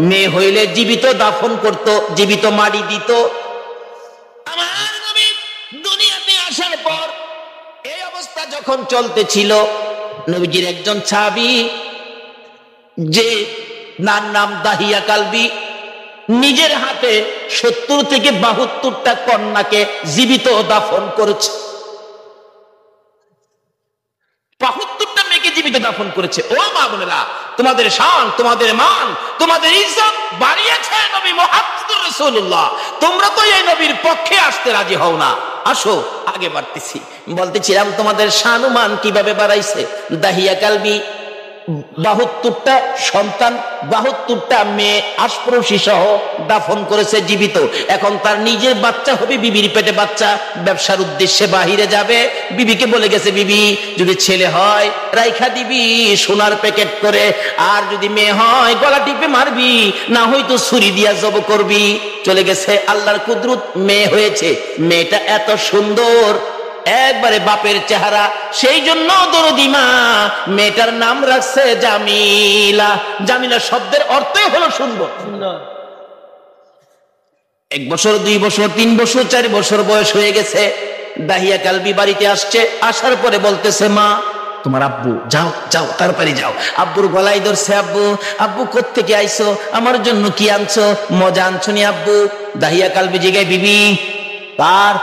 মেয়ে হইলে জীবিত দাফন করত, জীবিত মাটি দিত। আমার নবী দুনিয়াতে আসার পর এই অবস্থা যখন চলতেছিল, নবীজির একজন সাহাবী, যে নাম দাহিয়া কালবি, নিজের হাতে 70 থেকে 72টা কন্যাকে জীবিত দাফন করেছে। 72টা মেয়েকে জীবিত দাফন করেছে। ও মা বোনেরা, তোমাদের শান, তোমাদের মান, তোমাদের ইজ্জত বাড়িয়েছে নবী মুহাম্মদুর রাসূলুল্লাহ। তোমরা তো এই নবীর পক্ষে আসতে রাজি হও না, আসো আগে বাড়তেছি। বলতেছিলাম তোমাদের শান ও মান কিভাবে বাড়াইছে। দাহিয়া কালবি 72টা সন্তান, 72টা মেয়ে আশপরশী সহ দাফন করেছে জীবিত। এখন তার নিজের বাচ্চা হবে, বিবির পেটে বাচ্চা, ব্যবসার উদ্দেশ্যে বাহিরে যাবে। বিবিকে বলে গেছে, বিবি যদি ছেলে হয় রাইখা দিবি সোনার প্যাকেট করে, আর যদি মেয়ে হয় গলা টিপে মারবি, না হয়তো ছুরি দিয়া জব করবি। চলে গেছে, আল্লাহর কুদরত মেয়ে হয়েছে। মেয়েটা এত সুন্দর, একবারে বাপের চেহারা, সেই জন্য দরদি মা মেয়েটার নাম রাখছে জামিলা। জামিলা শব্দের অর্থই হলো সুন্দর। 1 বছর 2 বছর 3 বছর 4 বছর বয়স হয়ে গেছে। দাহিয়া কালবি বাড়িতে আসছে, আসার পরে বলতেছে, মা তোমার আব্বু, যাও যাও তাড়াতাড়ি যাও। আব্বুর গলায় ধরছে, আব্বু আব্বু কোত্থেকে আইছো, আমার জন্য কি আনছো, মজা আনছো নি আব্বু? দাহিয়া কালবি জিগায়, বিবি তার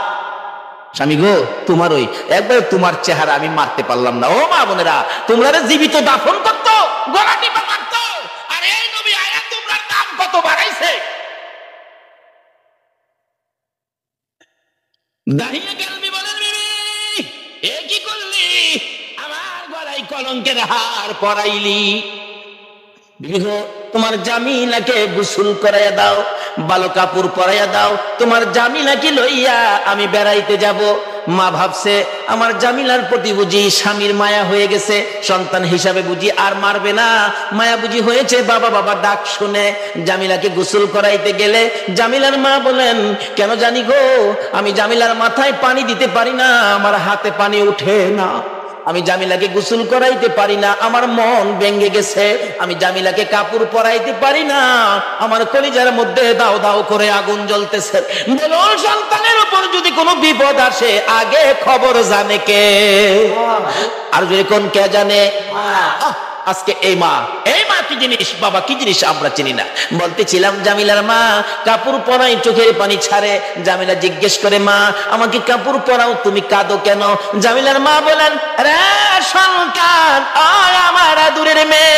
স্বামী গো, তোমার ওই একবার তোমার চেহারা আমি মারতে পারলাম না। ও মা বোনেরা, তোমরা জীবিত দাফন করতো, গলা টিপা মারতো, আর এই নবী আয়া তোমরা দাম কত বাড়াইছে। দাহিয়া কালবি বলেন, বিবি এ কি করলি, আমার গলায় কলঙ্কের হার পরাইলি। বিবি গো, তোমার জামিলাকে গোসল করাইয়া দাও, ভালো কাপড় পরাইয়া দাও, তোমার জামিলাকে লইয়া আমি বেড়াইতে যাব। মা ভাবছে আমার জামিলার প্রতি বুঝি স্বামীর মায়া হয়ে গেছে, সন্তান হিসাবে বুঝি আর মারবে না, মায়া বুঝি হয়েছে। বাবা বাবা ডাক শুনে জামিলাকে গোসল করাইতে গেলে জামিলার মা বলেন, কেন জানি গো, আমি জামিলার মাথায় পানি দিতে পারি না, আমার হাতে পানি উঠে না, আমি জামিলাকে গোসল করাইতে পারি না, আমার মন ভেঙে গেছে, আমি জামিলাকে কাপড় পরাইতে পারি না, আমার কলিজার মধ্যে দাও দাও করে আগুন জ্বলতেছে। বলো, সন্তানের উপর যদি কোনো বিপদ আসে আগে খবর জানে কে? আর যদি কোন কে জানে? আজকে এই মা কি জিনিস, বাবা কি জিনিস আমরা চিনি না। বলতেছিলাম জামিলার মা কাপড় পরাই, চোখের পানি ছাড়ে। জামিলা জিজ্ঞেস করে, মা আমাকে কাপড় পরাও, তুমি কাঁদো কেন? জামিলার মা বলেন, রে সন্তান, আমার আদুরের মেয়ে,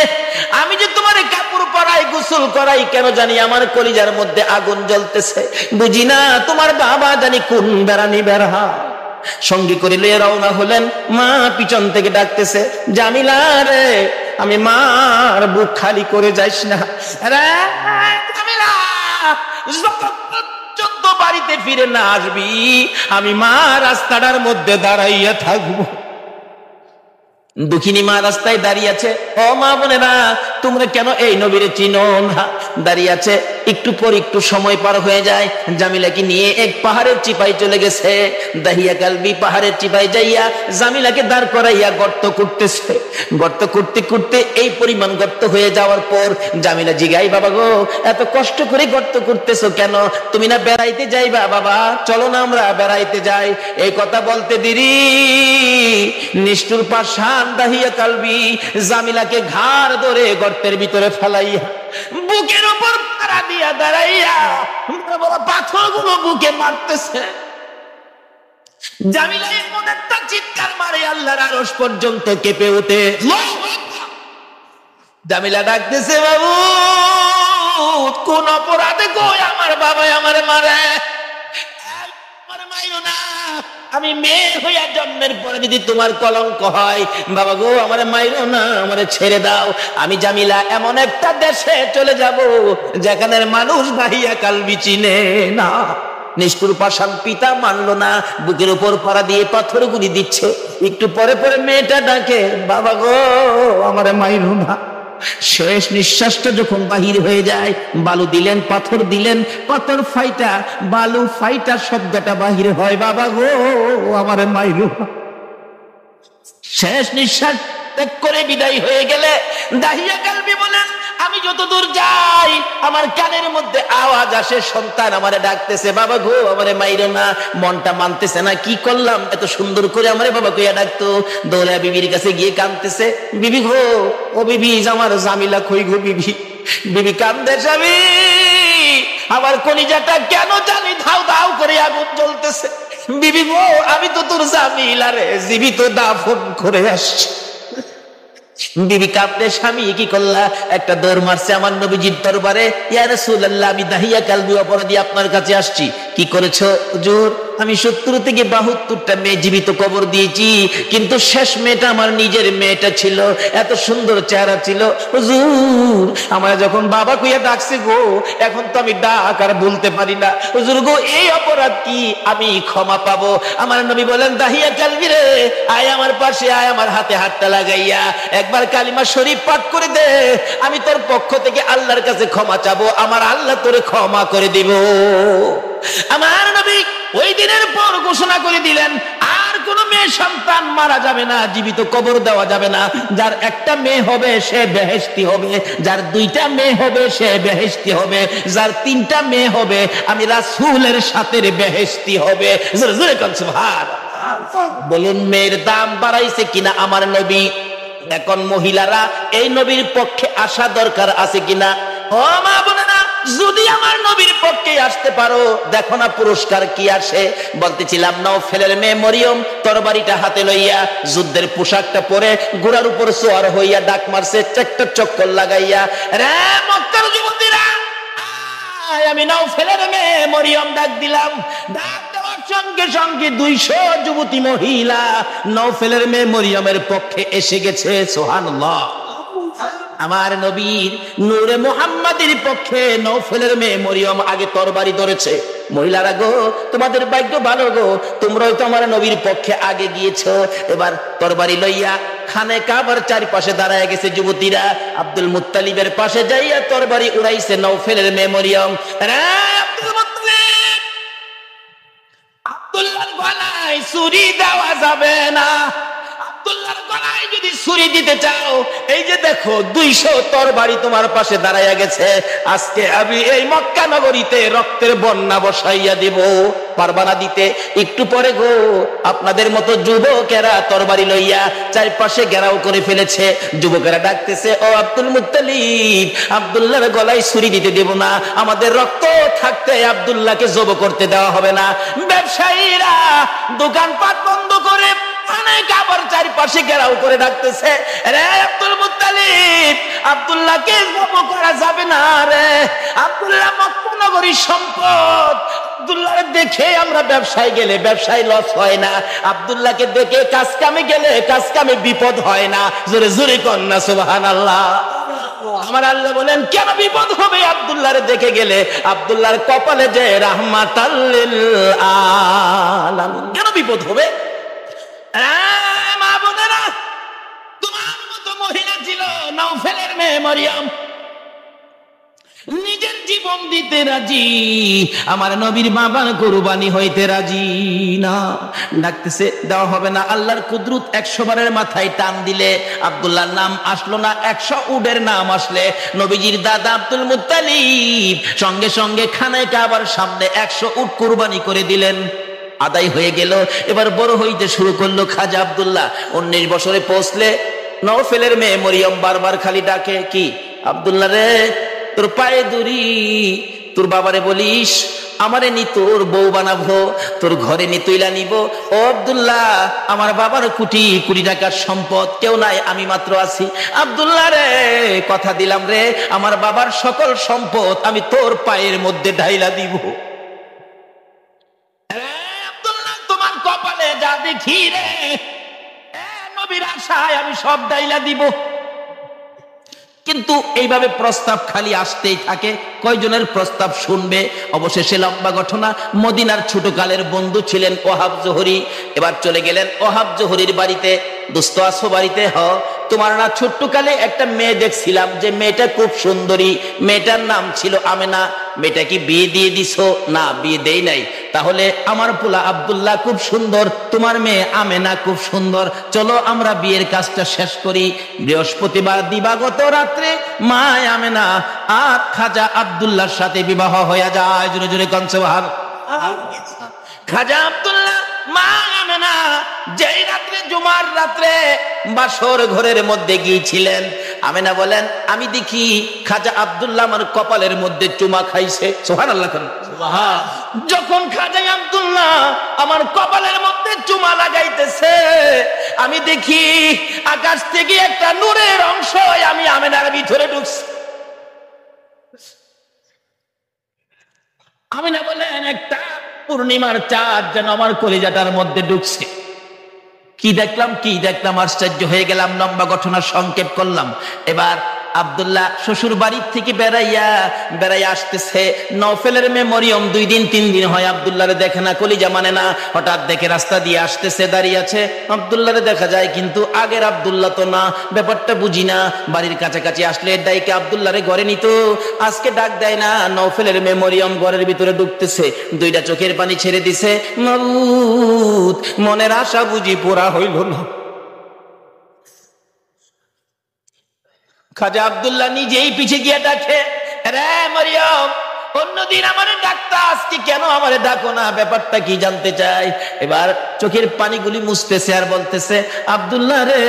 আমি যে তোমার কাপড় পরাই, গোসল করাই, কেন জানি আমার কলিজার মধ্যে আগুন জ্বলতেছে, বুঝি না তোমার বাবা জানি কোন বেড়ানি বেড়া। সঙ্গী করে লিয়ে রওনা হলেন। মা পিছন থেকে ডাকতেছে, জামিলা রে, আমি মার বুক খালি করে যাইস না রে জামিলা, যত বাড়িতে ফিরে না আসবি আমি মা রাস্তাটার মধ্যে দাঁড়াইয়া থাকবো। দুঃখিনী মা রাস্তায় দাঁড়িয়ে আছে। ও মা বোনেরা, তোমরা কেন এই নবীরে চিনো না? দাঁড়িয়ে আছে। একটু পর একটু সময় পার হয়ে যায়, জামিলাকে নিয়ে এক পাহাড়ের চিপায় চলে গেছে। দাহিয়া কালবি পাহাড়ের চিপায় যাইয়া জামিলাকে দাঁড় করাইয়া গর্ত করতেছে। গর্ত করতে করতে এই পরিমাণ গর্ত হয়ে যাওয়ার পর জামিলা জিগাই, বাবা গো এত কষ্ট করে গর্ত করতেছো কেন? তুমি না বেড়াইতে যাইবা? বাবা চলো না আমরা বেড়াইতে যাই। এই কথা বলতে দেরি নিষ্ঠুর পাষাণ দাহিয়া কালবি জামিলাকে ঘাড় ধরে গর্তের ভিতরে ফেলাইয়া বুকের উপর পাড়া দিয়া দাঁড়াইয়া বড় পাথরগুলো বুকে মারতেছে। জামিলা এমন একটা চিৎকার মারে আল্লাহর আরশ পর্যন্ত কেঁপে ওঠে। জামিলা ডাকতেছে, বাবু কোন অপরাধে কই আমার বাবা আমারে মারে? আমারে মাইরো না, আমি মেয়ে হইয়া জন্মের পরে যদি তোমার কলঙ্ক হয়, বাবা গো আমারে মাইরো না, আমারে ছেড়ে দাও। আমি জামিলা এমন একটা দেশে চলে যাব যেখানের মানুষ দাহিয়া কালবি চিনে না। নিষ্ঠুর পাষাণ পিতা মানলো না, বুকের উপর পাড়া দিয়ে পাথর গুলি দিচ্ছে। একটু পরে পরে মেয়েটা ডাকে, বাবা গো আমারে মাইরো না। শেষ নিঃশ্বাসটা যখন বাহির হয়ে যায়, বালু দিলেন, পাথর দিলেন, পাথর ফাইটা বালু ফাইটা শব্দটা বাহির হয়, বাবা গো আমারে মাইরো না। শেষ নিঃশ্বাস ত্যাগ করে বিদায় হয়ে গেলে দাহিয়া কালবি বলেন, আমি যতদূর যাই আমার কানের মধ্যে আওয়াজ আসে, সন্তান আমারে ডাকতেছে, বাবা গো আমারে মাইরো না। মনটা মানতেছে না, কি করলাম এত সুন্দর করে আমারে বাবা কইয়া ডাকতো। দৌড়া বিবির কাছে গিয়ে কাঁদতেছে, বিবি গো ও বিবি আমার জামিলা কই গো বিবি? বিবি কান্দে, স্বামী আমার কলিজাটা কেন জানি ধাউ ধাউ করে আগুন জ্বলতেছে। বিবি গো আমি তো তোর জামিলারে জীবিত দাফন করে আসছি। বিবি কাঁদতে, স্বামী কি করলা? একটা দৌড় মারছে আমার নবীজির দরবারে, ইয়া রাসূলুল্লাহ আমি দাহিয়া কালবি অপরাধী আপনার কাছে আসছি। কি করেছো হুজুর? আমি 70 থেকে 72টা মেয়ে জীবিত কবর দিয়েছি, কিন্তু শেষ মেয়েটা আমার নিজের মেয়েটা ছিল, এত সুন্দর চেহারা ছিল। হুজুর আমার যখন বাবা কইয়া ডাকছে গো, এখন তো আমি ডাক আর বলতে পারি না। হুজুর গো এই অপরাধ কি আমি ক্ষমা পাবো? আমার নবী বলেন, দাহিয়া কালবি রে আয় আমার পাশে আয়, আমার হাতে হাতটা লাগাইয়া একবার কালিমা শরীফ পাঠ করে দে, আমি তোর পক্ষ থেকে আল্লাহর কাছে ক্ষমা চাবো, আমার আল্লাহ তোরে ক্ষমা করে দিব। আমার নবী ওই দিনের পর ঘোষণা করে দিলেন, আর কোন মেয়ে সন্তান মারা যাবে না, জীবিত কবর দেওয়া যাবে না। যার একটা মেয়ে হবে সে বেহেশতি হবে, যার 2টা মেয়ে হবে সে বেহেশতি হবে, যার 3টা মেয়ে হবে আমি রাসূলের সাথে বেহেশতি হবে। জোরে জোরে কোন সুবহানাল্লাহ। বলুন মেয়ের দাম বাড়াইছে কিনা আমার নবী? এখন মহিলারা এই নবীর পক্ষে আসা দরকার আছে কিনা? ও মা বোনেরা, যদি আমার নবীর পক্ষে আসতে পারো, দেখো না পুরস্কার কি আসে। বলতেছিলাম নওফেলের মেয়ে মরিয়ম তরবারিটা হাতে লইয়া যুদ্ধের পোশাকটা পরে ঘোড়ার উপর সোয়ার হইয়া ডাক মারছে, একটা চক্কর লাগাইয়া, রে মক্কার যুবতীরা আমি নওফেলের মেয়ে মরিয়ম ডাক দিলাম। ডাক দেওয়ার সঙ্গে সঙ্গে 200 যুবতী মহিলা নওফেলের মেয়ে মরিয়মের পক্ষে এসে গেছে। সুবহানাল্লাহ। আমার নবীর নূরে মুহাম্মাদের পক্ষে নওফেলের মেয়ে মরিয়ম আগে তরবারি ধরেছে। মহিলারা গো তোমাদের ভাগ্য ভালো গো, তোমরাই তো আমার নবীর পক্ষে আগে গিয়েছো। এবার তরবারি লইয়া খানে কাবার চারপাশে দাঁড়ায় গেছে যুবতীরা। আব্দুল মুত্তালিবের পাশে যাইয়া তরবারি উড়াইছে নওফেলের মেয়ে মরিয়ম। আব্দুল মুত্তালিব, আব্দুল্লাহর গলায় ছুরি দেওয়া যাবে না। আব্দুল্লাহর গলায় যদি ছুরি দিতে চাও, এই যে দেখো 200 তরবারি তোমার পাশে দাঁড়াইয়া গেছে, আজকে আমি এই মক্কা নগরীতে রক্তের বন্যা বসাইয়া দিব। পারবা না দিতে? একটু পরে গো আপনাদের মতো যুবকেরা তরবারি লইয়া চারপাশে ঘেরাও করে ফেলেছে। যুবকেরা ডাকতেছে, ও আব্দুল মুত্তালিব, আব্দুল্লাহর গলায় ছুরি দিতে দেব না, আমাদের রক্ত থাকতে আব্দুল্লাহকে জব করতে দেওয়া হবে না। ব্যবসায়ীরা দোকানপাট বন্ধ করে কাবার চারপাশে ঘেরাও করে ডাকতেছে, রে আব্দুল মুত্তালিব, আব্দুল্লাহকে জব করা যাবে না রে, আব্দুল্লাহ মক্কা নগরীর সম্পদ। আব্দুল্লাহকে দেখে আমরা ব্যবসায় গেলে ব্যবসায় লস হয় না, আব্দুল্লাহকে দেখে কাজ কামে গেলে কাজ কামে বিপদ হয় না। জোরে জোরে কন্যা সুবহানাল্লাহ। আমার আল্লাহ বলেন, কেন বিপদ হবে আব্দুল্লাহরে দেখে গেলে? আব্দুল্লাহর কপালে যে রাহমাতাল লিল আলামিন, কেন বিপদ হবে? মা বোনেরা, তোমার মতো মহিলা ছিল নওফেলের মেয়ে মরিয়ম নিজের জীবন দিতে রাজি, আমার নবীর বাবার কুরবানি হইতে রাজি না। ডাকতেছে, দেওয়া হবে না। আল্লাহর কুদরত 100 বারের মাথায় টান দিলে আব্দুল্লাহর নাম আসলো না, 100 উটের নাম আসলে নবীজির দাদা আব্দুল মুত্তালিব সঙ্গে সঙ্গে খানায় কাবার সামনে 100 উট কুরবানি করে দিলেন। আদায় হয়ে গেল। এবার বড় হইতে শুরু করলো খাজা আব্দুল্লাহ। 19 বছরে পৌঁছলে নওফেলের মেয়ে মরিয়ম বারবার খালি ডাকে, কি আব্দুল্লাহ রে, তোর পায়ে দড়ি, তোর বাবারে বলিস আমারে নি তোর বউ বানাবো, তোর ঘরে নি তুইলা নিব। ও আব্দুল্লাহ, আমার বাবার কোটি কোটি টাকার সম্পদ, কেউ নাই, আমি মাত্র আছি। আব্দুল্লাহ রে, কথা দিলাম রে, আমার বাবার সকল সম্পদ আমি তোর পায়ের মধ্যে ঢাইলা দিব। আব্দুল্লাহ, তোমার কপালে যা দেখি রে, নবীর আশায় আমি সব ঢাইলা দিব। কিন্তু এইভাবে প্রস্তাব খালি আসতেই থাকে। কয়জনের প্রস্তাব শুনবে? অবশেষে লম্বা ঘটনা। মদিনার ছোটকালের বন্ধু ছিলেন ওহাব জোহরি। এবার চলে গেলেন ওহাব জোহরির বাড়িতে। দোস্ত আসো বাড়িতে? তোমার না ছোট্টকালে একটা মেয়ে দেখছিলাম, যে মেয়েটা খুব সুন্দরী, মেয়েটার নাম ছিল আমেনা, মেয়েটা কি বিয়ে দিয়ে দিছো? না, বিয়ে দেই নাই। তাহলে আমার পোলা আব্দুল্লাহ খুব সুন্দর, তোমার মেয়ে আমেনা খুব সুন্দর, চলো আমরা বিয়ের কাজটা শেষ করি। বৃহস্পতিবার দিবাগত রাত্রে মা আমেনা আর খাজা আব্দুল্লাহর সাথে বিবাহ হয়ে যায়। জোরে জোরে কোন সুবহান। খাজা আব্দুল্লাহ মা আমেনা যেই রাত্রে, জুমার রাত্রে বাসর ঘরের মধ্যে গিয়েছিলেন, আমেনা বলেন, আমি দেখি খাজা আব্দুল্লাহ আমার কপালের মধ্যে চুমা খাইছে। সুবহানাল্লাহ। যখন খাজা আব্দুল্লাহ আমার কপালের মধ্যে চুমা লাগাইতেছে, আমি দেখি আকাশ থেকে একটা নূরের অংশ আমি আমেনার ভিতরে ঢুকছে। আমেনা বলেন, একটা পূর্ণিমার চাঁদ যেন আমার কলিজাটার মধ্যে ঢুকছে। কি দেখলাম, আশ্চর্য হয়ে গেলাম। লম্বা ঘটনা সংক্ষেপ করলাম। এবার আব্দুল্লাহ শ্বশুর বাড়ির থেকে বেড়াইয়া আসতেছে। নওফেলের মেয়ে মরিয়ম 2 দিন 3 দিন হয় আব্দুল্লাহরে দেখে না, কলিজা মানে না। হঠাৎ দেখে রাস্তা দিয়ে আসতেছে, দাঁড়িয়ে আছে, আব্দুল্লাহরে দেখা যায়, কিন্তু আগের আব্দুল্লাহ তো না। ব্যাপারটা বুঝি না। বাড়ির কাছাকাছি আসলে ডাইকে আব্দুল্লাহরে ঘরে নিত, আজকে ডাক দেয় না। নওফেলের মেয়ে মরিয়ম ঘরের ভিতরে ঢুকতেছে, 2টা চোখের পানি ছেড়ে দিছে। মাবুদ, মনের আশা বুঝি পুরা হইল না। খাজা আব্দুল্লাহ নিজেই পিছে গিয়ে ডাকে, রে মরিয়ম, অন্যদিন আমারে ডাকতা, আজকে কেন আমারে ডাকো না? ব্যাপারটা কি জানতে চাই। এবার চোখের পানিগুলি মুছতেছে আর বলতেছে, আব্দুল্লাহ রে,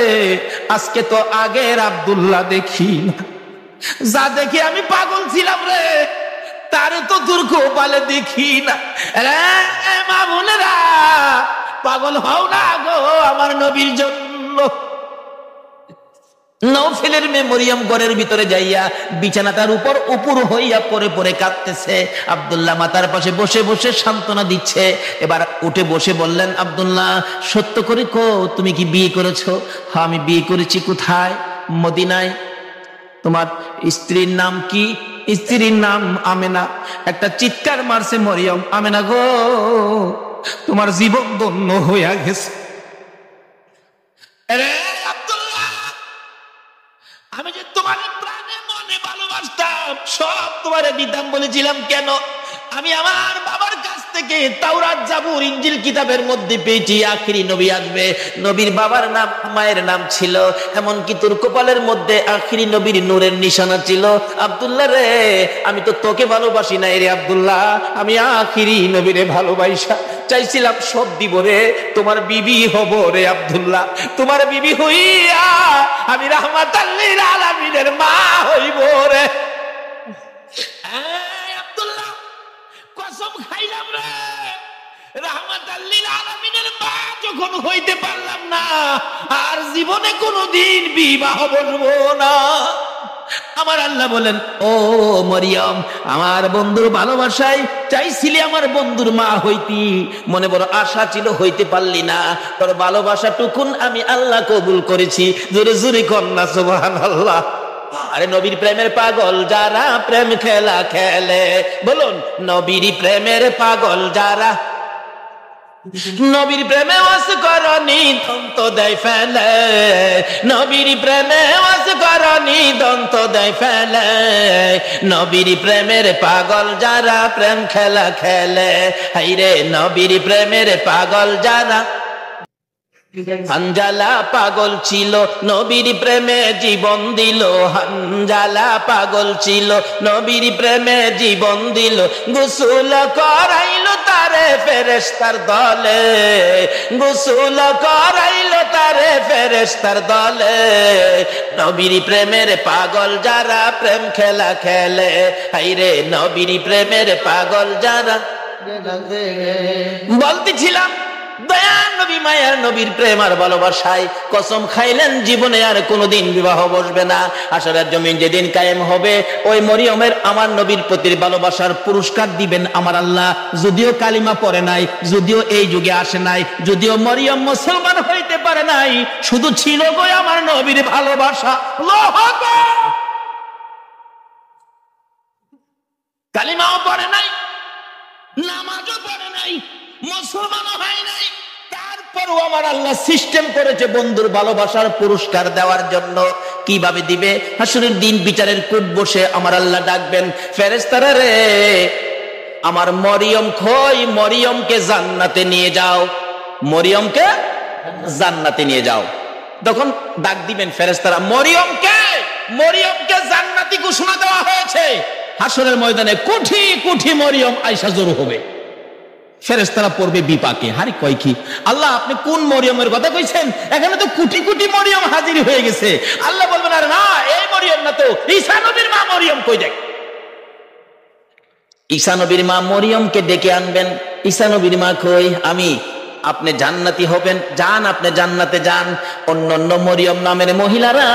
আজকে তো আগের আব্দুল্লাহ দেখি না, যা দেখে আমি পাগল ছিলাম রে, তারে তো তোর কপালে দেখি না। রে মা বোনেরা, পাগল হও না গো আমার নবীর জন্য। নওফেলের মেয়ে মরিয়ম ঘরের ভিতরে যাইয়া বিছানাটার উপর হইয়া পরে পরে কাঁদতেছে। আব্দুল্লাহ মাতার পাশে বসে বসে সান্ত্বনা দিচ্ছে। এবার উঠে বসে বললেন, আব্দুল্লাহ, সত্য করে কো, তুমি কি বিয়ে করেছো? হ্যাঁ, আমি বিয়ে করেছি। কোথায়? মদিনায়। তোমার স্ত্রীর নাম কি? স্ত্রীর নাম আমেনা। একটা চিৎকার মারছে মরিয়ম, আমেনা গো, তোমার জীবন ধন্য হইয়া গেছে। আমি যে তোমার প্রাণে মনে ভালোবাসতাম, সব তোমারে দিতাম বলেছিলাম। কেন? আমি আমার বাবার কাছ থেকে তাওরাত, জাবুর, ইনজিল কিতাবের মধ্যে পেয়েছি আখিরি নবী আসবে। নবীর বাবার নাম, মায়ের নাম ছিল, এমনকি তোর কপালের মধ্যে আখিরি নবীর নূরের নিশানা ছিল। আব্দুল্লাহ রে, আমি তো তোকে ভালোবাসি না রে আব্দুল্লাহ, আমি আখিরি নবীরে ভালোবাসা চাইছিলাম, সব দিব রে, তোমার বিবি হব রে আব্দুল্লাহ, তোমার বিবি হইয়া আমি রাহমাতাল লিল আলামিনের মা হইব রে। আব্দুল্লাহ, কসম খাইলাম রে, রাহমাতাল লিল আলামিনের মা যখন হইতে পারলাম না, আর জীবনে কোনোদিন বিবাহ বসবো না। আমার আল্লাহ বলেন, ও মরিয়ম, আমার বন্ধুর ভালোবাসায় চাইছিলি আমার বন্ধুর মা হইতি, মনে বড় আশা ছিল, হইতে পারলি না, তোর ভালোবাসা টুকুন আমি আল্লাহ কবুল করেছি। জোরে জোরে কন্যা সুবহানাল্লাহ। আরে নবীর প্রেমের পাগল যারা প্রেম খেলা খেলে, বলুন নবীর প্রেমের পাগল যারা, নবীর প্রেমে ওয়াজ করনি দন্ত দেয় ফেলে, নবীর প্রেমে ওয়াজ করনি দন্ত দেয় ফেলে, নবীর প্রেমের পাগল যারা প্রেম খেলা খেলে, হাইরে নবীর প্রেমের পাগল যারা। হানজালা পাগল ছিল নবীর প্রেমে জীবন দিল, হানজালা পাগল ছিল নবীর প্রেমে জীবন দিল, গোসল করাইল তারে ফেরেশতার দলে, গোসল করাইল তারে ফেরেশতার দলে, নবীর প্রেমের পাগল যারা প্রেম খেলা খেলে, হাইরে নবীর প্রেমের পাগল যারা। বলতেছিলাম দয়ার নবী মায়ার নবীর প্রেম আর ভালোবাসায় কসম খাইলেন জীবনে আর কোনোদিন বিবাহ বসবে না। আসরের জমিন যেদিন কায়েম হবে ওই মরিয়মের আমার নবীর প্রতি ভালোবাসার পুরস্কার দিবেন আমার আল্লাহ। যদিও কালিমা পড়ে নাই, যদিও এই যুগে আসে নাই, যদিও মরিয়ম মুসলমান হইতে পারে নাই, শুধু ছিল গো আমার নবীর ভালোবাসা। আল্লাহু আকবার। কালিমাও পড়ে নাই, নামাজও পড়ে নাই, মুসলমানও হয় নাই, তারপরও আমার আল্লাহ সিস্টেম করেছে বন্ধুর ভালোবাসার পুরস্কার দেওয়ার জন্য। কিভাবে দিবে? হাসরের দিন বিচারের কোট বসে আমার আল্লাহ ডাকবেন, ফেরেশতারা রে আমার মরিয়ম কই, মরিয়মকে জান্নাতে নিয়ে যাও, মরিয়মকে জান্নাতে নিয়ে যাও। তখন ডাক দিবেন ফেরেশতারা, মরিয়মকে, মরিয়মকে জান্নাতি ঘোষণা দেওয়া হয়েছে। হাসরের ময়দানে কোটি কোটি মরিয়ম আয়েশা জড়ো হবে, ফেরেশতারা পড়বে বিপাকে। হারি কয় কি আল্লাহ আপনি কোন মরিয়মের কথা কইছেন? এখানে তো কোটি কোটি মরিয়ম হাজির হয়ে গেছে। আল্লাহ বলবেন আরে না এই মরিয়ম না, তো ঈসা নবীর মা মরিয়ম কই। দেখ ঈসা নবীর মা মরিয়মকে ডেকে আনবেন। ঈসা নবীর মা কই, আমি। আপনি জান্নাতি হবেন, যান আপনি জান্নাতে যান। অন্যান্য মরিয়ম নামের মহিলারা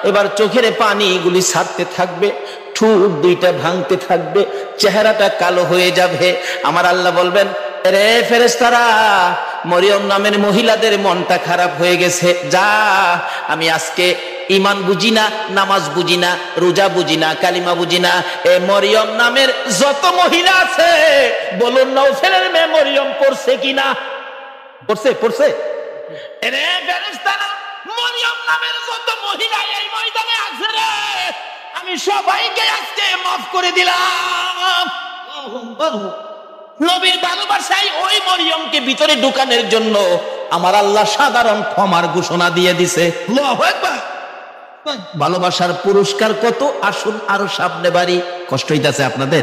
এবার চোখের পানিগুলি ছাড়তে থাকবে, ঠোঁট দুইটা ভাঙতে থাকবে, চেহারাটা কালো হয়ে যাবে। আমার আল্লাহ বলবেন রে ফেরেশতারা মরিয়ম নামের মহিলাদের মনটা খারাপ হয়ে গেছে, যা আমি আজকে ইমান বুঝি না, নামাজ বুঝি না, রোজা বুঝি না, কালিমা বুঝি না, এ মরিয়ম নামের যত মহিলা আছে বলুন নওফেলের মেয়ে মরিয়ম পড়ছে কিনা? পড়ছে, পড়ছে। রে ফেরেশতারা মরিয়ম নামের যত মহিলা এই ময়দানে আছে রে আমি সবাইকে আজকে মাফ করে দিলাম। নবীর ভালোবাসায় ওই মরিয়মকে ভিতরে ঢুকানোর জন্য আমার আল্লাহ সাধারণ ক্ষমার ঘোষণা দিয়ে দিছে। আল্লাহু আকবার। ভালোবাসার পুরস্কার কত, আসুন আরো সামনে বাড়ি। কষ্ট হইতাছে আপনাদের?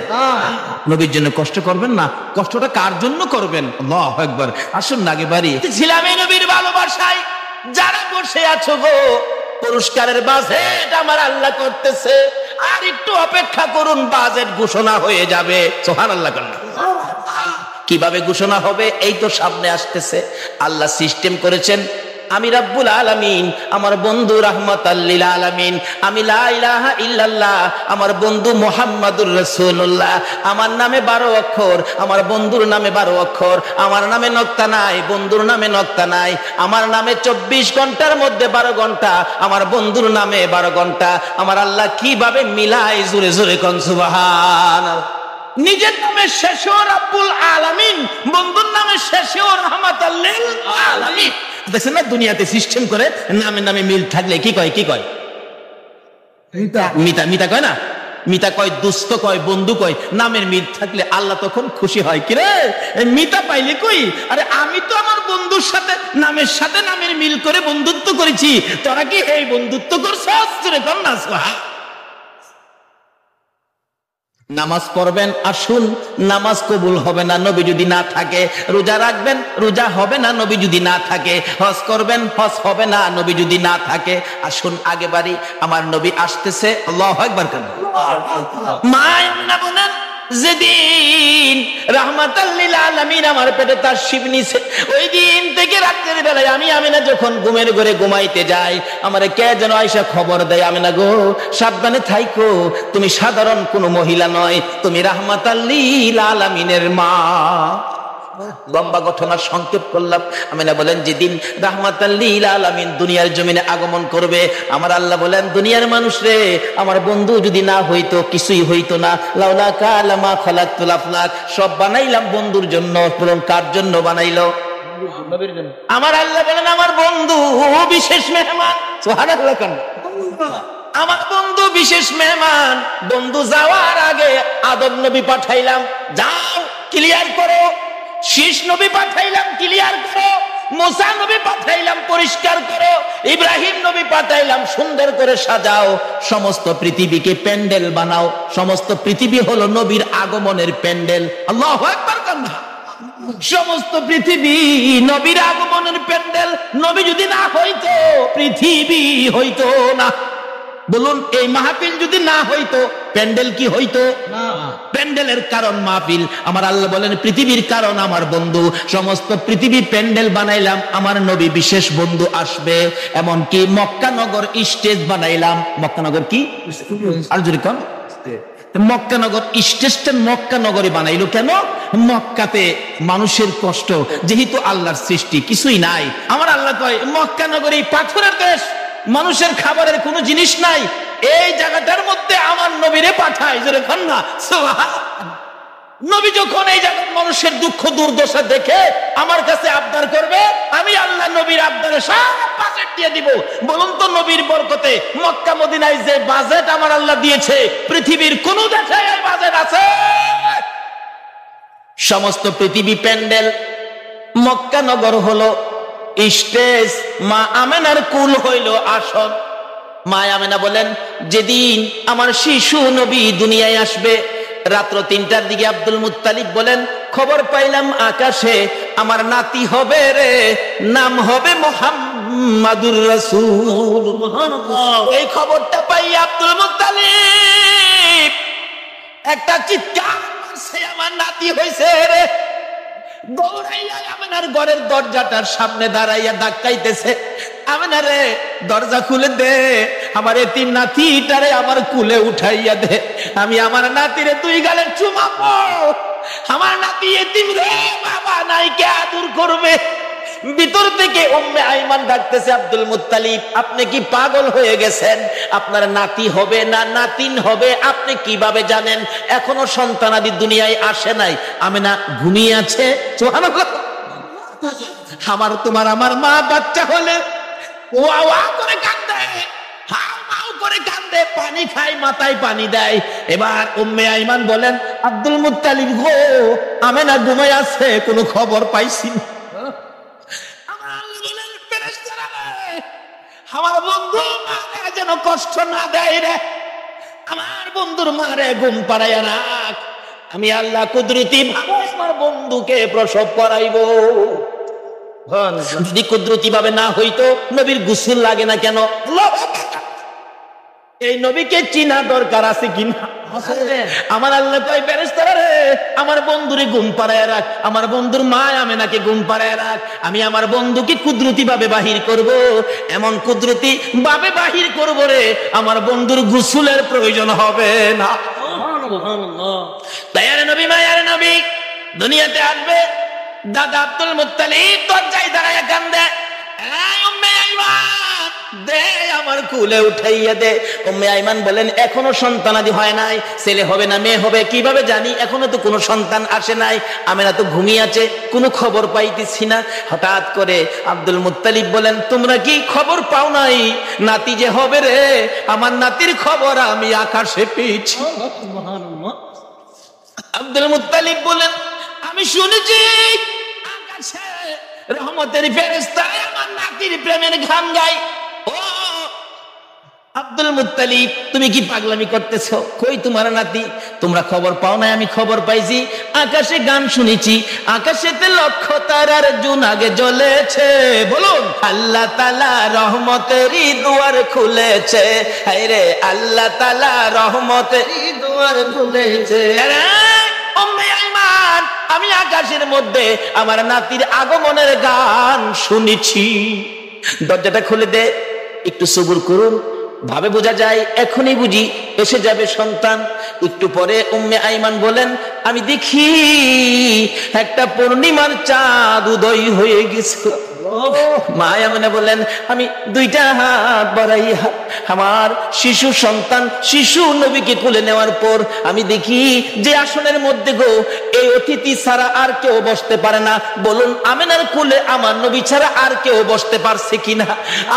নবীর জন্য কষ্ট করবেন না, কষ্টটা কার জন্য করবেন? আল্লাহু আকবার। আসুন না আগে বাড়ি। ছিলাম এই নবীর ভালোবাসায় যারা বসে আছো গো, পুরস্কারের বাজেট আমার আল্লাহ করতেছে, আর একটু অপেক্ষা করুন, বাজেট ঘোষণা হয়ে যাবে। সুবহানাল্লাহ। কিভাবে ঘোষণা হবে? এই তো সামনে আসতেছে। আল্লাহ সিস্টেম করেছেন, আমি রাব্বুল আলামিন, আমার বন্ধু রাহমাতাল লিল আলামিন, আমি লা ইলাহা ইল্লাল্লাহ, আমার বন্ধু মুহাম্মাদুর রাসূলুল্লাহ, আমার নামে 12 অক্ষর, আমার বন্ধুর নামে 12 অক্ষর, আমার নামে নক্তা নাই, বন্ধুর নামে নক্তা নাই, আমার নামে 24 ঘন্টার মধ্যে 12 ঘন্টা, আমার বন্ধুর নামে 12 ঘন্টা। আমার আল্লাহ কিভাবে মিলাই, জোরে জোরে কোন সুবহানাল্লাহ। নিজের নামে শেষেও রাব্বুল আলামিন, বন্ধুর নামে শেষেও রাহমাতাল লিল আলামিন। দেখছেন না দুনিয়াতে সিস্টেম করে নামে নামে মিল থাকলে কি কয়? কি কয়? মিতা। মিতা কয় না, মিতা কয় দুস্থ কয়, বন্ধু কয়। নামের মিল থাকলে আল্লাহ তখন খুশি হয়। কি রে মিতা পাইলে কই? আরে আমি তো আমার বন্ধুর সাথে নামের সাথে নামের মিল করে বন্ধুত্ব করেছি, তোরা কি এই বন্ধুত্ব করছস? নামাজ পড়বেন, আসুন নামাজ কবুল হবে না নবী যদি না থাকে। রোজা রাখবেন, রোজা হবে না নবী যদি না থাকে। হজ করবেন, হজ হবে না নবী যদি না থাকে। আসুন আগে বাড়ি, আমার নবী আসতেছে। আল্লাহু আকবার। মা বলেন যেদিন রাহমাতাল লিল আলামিন আমার পেটে তার শিব নিছে, ওই দিন থেকে রাতের বেলায় আমি আমিনা যখন ঘুমের ঘরে ঘুমাইতে যাই, আমারে কে যেন আয়েশা খবর দেয়, আমিনা গো সাবধানে থাইকো, তুমি সাধারণ কোনো মহিলা নয়, তুমি রাহমাতাল লিল আলামিনের মা। লম্বা ঘটনা সংক্ষেপ করলাম। আমিনা বলেন যেদিন রাহমাতাল লিল আলামিন দুনিয়ার জমিনে আগমন করবে, আমার আল্লাহ বলেন দুনিয়ার মানুষ রে, আমার বন্ধু যদি না হইতো কিছুই হইতো না। লাউলা কালামা খালাকতুল আফলাক, সব বানাইলাম বন্ধুর জন্য। বলুন কার জন্য বানাইলো? আমার আল্লাহ বলেন আমার বন্ধু বিশেষ মেহমান। সুবহানাল্লাহ। আমার বন্ধু বিশেষ মেহমান। বন্ধু যাওয়ার আগে আদম নবী পাঠাইলাম, যাও ক্লিয়ার করো। শীষ নবী পাঠাইলাম, ক্লিয়ার করো। মুসা নবী পাঠাইলাম, পরিষ্কার করো। ইব্রাহিম নবী পাঠাইলাম, সুন্দর করে সাজাও। সমস্ত পৃথিবীকে প্যান্ডেল বানাও। সমস্ত পৃথিবী হলো নবীর আগমনের প্যান্ডেল। আল্লাহু আকবার। সমস্ত পৃথিবী নবীর আগমনের প্যান্ডেল। নবী যদি না হইতো পৃথিবী হইতো না। বলুন এই মাহফিল যদি না হইতো প্যান্ডেল কি হইতো না? প্যান্ডেলের কারণ মাহফিল। আমার আল্লাহ বলেন পৃথিবীর কারণ আমার বন্ধু। সমস্ত পৃথিবী প্যান্ডেল বানাইলাম, আমার নবী বিশেষ বন্ধু আসবে। এমনকি মক্কা নগর স্টেজ বানাইলাম। মক্কা নগর কি? আর যদি কোন মক্কা নগর স্টেজটা মক্কা নগরে বানাইলো কেন? মক্কাতে মানুষের কষ্ট, যেহেতু আল্লাহর সৃষ্টি কিছুই নাই। আমার আল্লাহ কয় মক্কা নগরী পাথরের দেশ, মানুষের খাবারের কোনো জিনিস নাই, এই জায়গাটার মধ্যে আমার নবীরে পাঠায়। জোরে খান না সুবহানাল্লাহ। নবী যখন এই জায়গার মানুষের দুঃখ দুর্দশা দেখে আমার কাছে আবদার করবে, আমি আল্লাহ নবীর আবদারে সব বাজেট দিয়ে দিব। বলুন তো নবীর বরকতে মক্কা মদিনায় যে বাজেট আমার আল্লাহ দিয়েছে, পৃথিবীর কোন দেশে এই বাজেট আছে? সমস্ত পৃথিবী প্যান্ডেল, মক্কা নগর হলো স্টেজ, মা আমেনার কুল হইল আসন। মা আমেনা বলেন যেদিন আমার শিশু নবী দুনিয়ায় আসবে, রাত্র 3টার দিকে আব্দুল মুত্তালিব বলেন খবর পাইলাম আকাশে আমার নাতি হবে রে, নাম হবে মুহাম্মাদুর রাসূল। সুবহানাল্লাহ। এই খবরটা পাই আব্দুল মুত্তালিব একটা চিৎকার মারছে, আমার নাতি হইছে রে। দৌড়াইয়া আমেনার ঘরের দরজাটার সামনে দাঁড়াইয়া ধাক্কাইতেছে, আমেনা রে দরজা খুলে দে, আমার এতিম নাতিটারে আমার কুলে উঠাইয়া দে, আমি আমার নাতিরে 2 গালে চুমাবো। আমার নাতি এতিম রে, বাবা নাই, কে আদর করবে? ভিতর থেকে উম্মে আইমান ডাকতেছে আব্দুল মুত্তালিব আপনি কি পাগল হয়ে গেছেন? আপনার নাতি হবে না নাতিন হবে আপনি কিভাবে জানেন? এখনো সন্তানাদি দুনিয়ায় আসে নাই। আমেনা ঘুমিয়ে আছে। সুবহানাল্লাহ। আমার তোমার আমার মা বাচ্চা হলে ওয়া ওয়া করে কাঁদে, হাউ হাউ করে কাঁদে, পানি খায়, মাথায় পানি দেয়। এবার উম্মে আইমান বলেন আব্দুল মুত্তালিব গো, আমেনা ঘুমায় আছে, কোনো খবর পাইছি না। আমার বন্ধু মারে যেন কষ্ট না দেয় রে, আমার বন্ধুর মারে ঘুম পাড়াইয়া রাখ, আমি আল্লাহ কুদরতি ভাবে আমার বন্ধুকে প্রসব করাইব। যদি কুদরতি ভাবে না হইতো নবীর গোসল লাগে না কেন? এই নবীকে চিনা দরকার আছে কিনা? আমার আল্লাহ কয় ফেরেশতারা রে, আমার বন্ধুরে ঘুম পাড়ায় রাখ, আমার বন্ধুর মা আমেনাকে ঘুম পাড়ায় রাখ, আমি আমার বন্ধুকে কুদরতি ভাবে বাহির করব। এমন কুদরতি ভাবে বাহির করব রে, আমার বন্ধুর গোসলের প্রয়োজন হবে না। সুবহানাল্লাহ। দয়ার নবী মায়ার নবী দুনিয়াতে আসবে, দাদা আব্দুল মুত্তালিব দরজায় দাঁড়ায় কান্দে, এই উম্মে আইমান দে আমার কুলে উঠাইয়া দে। উম্মে আইমান বলেন এখনো সন্তানাদি হয় নাই, ছেলে হবে না মেয়ে হবে কিভাবে জানি, এখনো তো কোনো সন্তান আসে নাই, আমেনা তো ঘুমিয়ে আছে, কোনো খবর পাইতেছি না। হঠাৎ করে আব্দুল মুত্তালিব বলেন তোমরা কি খবর পাও নাই নাতি যে হবে রে? আমার নাতির খবর আমি আকাশে পেয়েছি। আব্দুল মুত্তালিব বলেন আমি শুনেছি আকাশে রহমতের ফেরেশতায় আমার নাতির প্রেমের গান গায়। ও আব্দুল মুত্তালিব তুমি কি পাগলামি করতেছো? কই তোমার নাতি? তোমরা খবর পাও না? আমি খবর পাইছি, আকাশে গান শুনেছি, আকাশেতে লক্ষ তারার জোনাগে জ্বলেছে। বলুন আল্লাহ তাআলা রহমতেরই দুয়ার খুলেছে, হায়রে আল্লাহ তাআলা রহমতেরই দুয়ার খুলেছে। আমি আকাশের মধ্যে আমার নাতির আগমনের গান শুনেছি। দরজাটা খুলে দে, একটু সবুর করুন, ভাবে বোঝা যায় এখনই বুঝি এসে যাবে সন্তান। একটু পরে উম্মে আইমান বলেন, আমি দেখি একটা পূর্ণিমার চাঁদ উদয় হয়ে গেছে। মা আমেনা বলেন, আমি দুইটা হাত বাড়াই আমার শিশু সন্তান শিশু নবীকে কোলে নেওয়ার পর আমি দেখি যে আসনের মধ্যে গো এই অতিথি ছাড়া আর কেউ বসতে পারে না। বলুন আমেনার কোলে আমার নবী ছাড়া আর কেউ বসতে পারছে কিনা?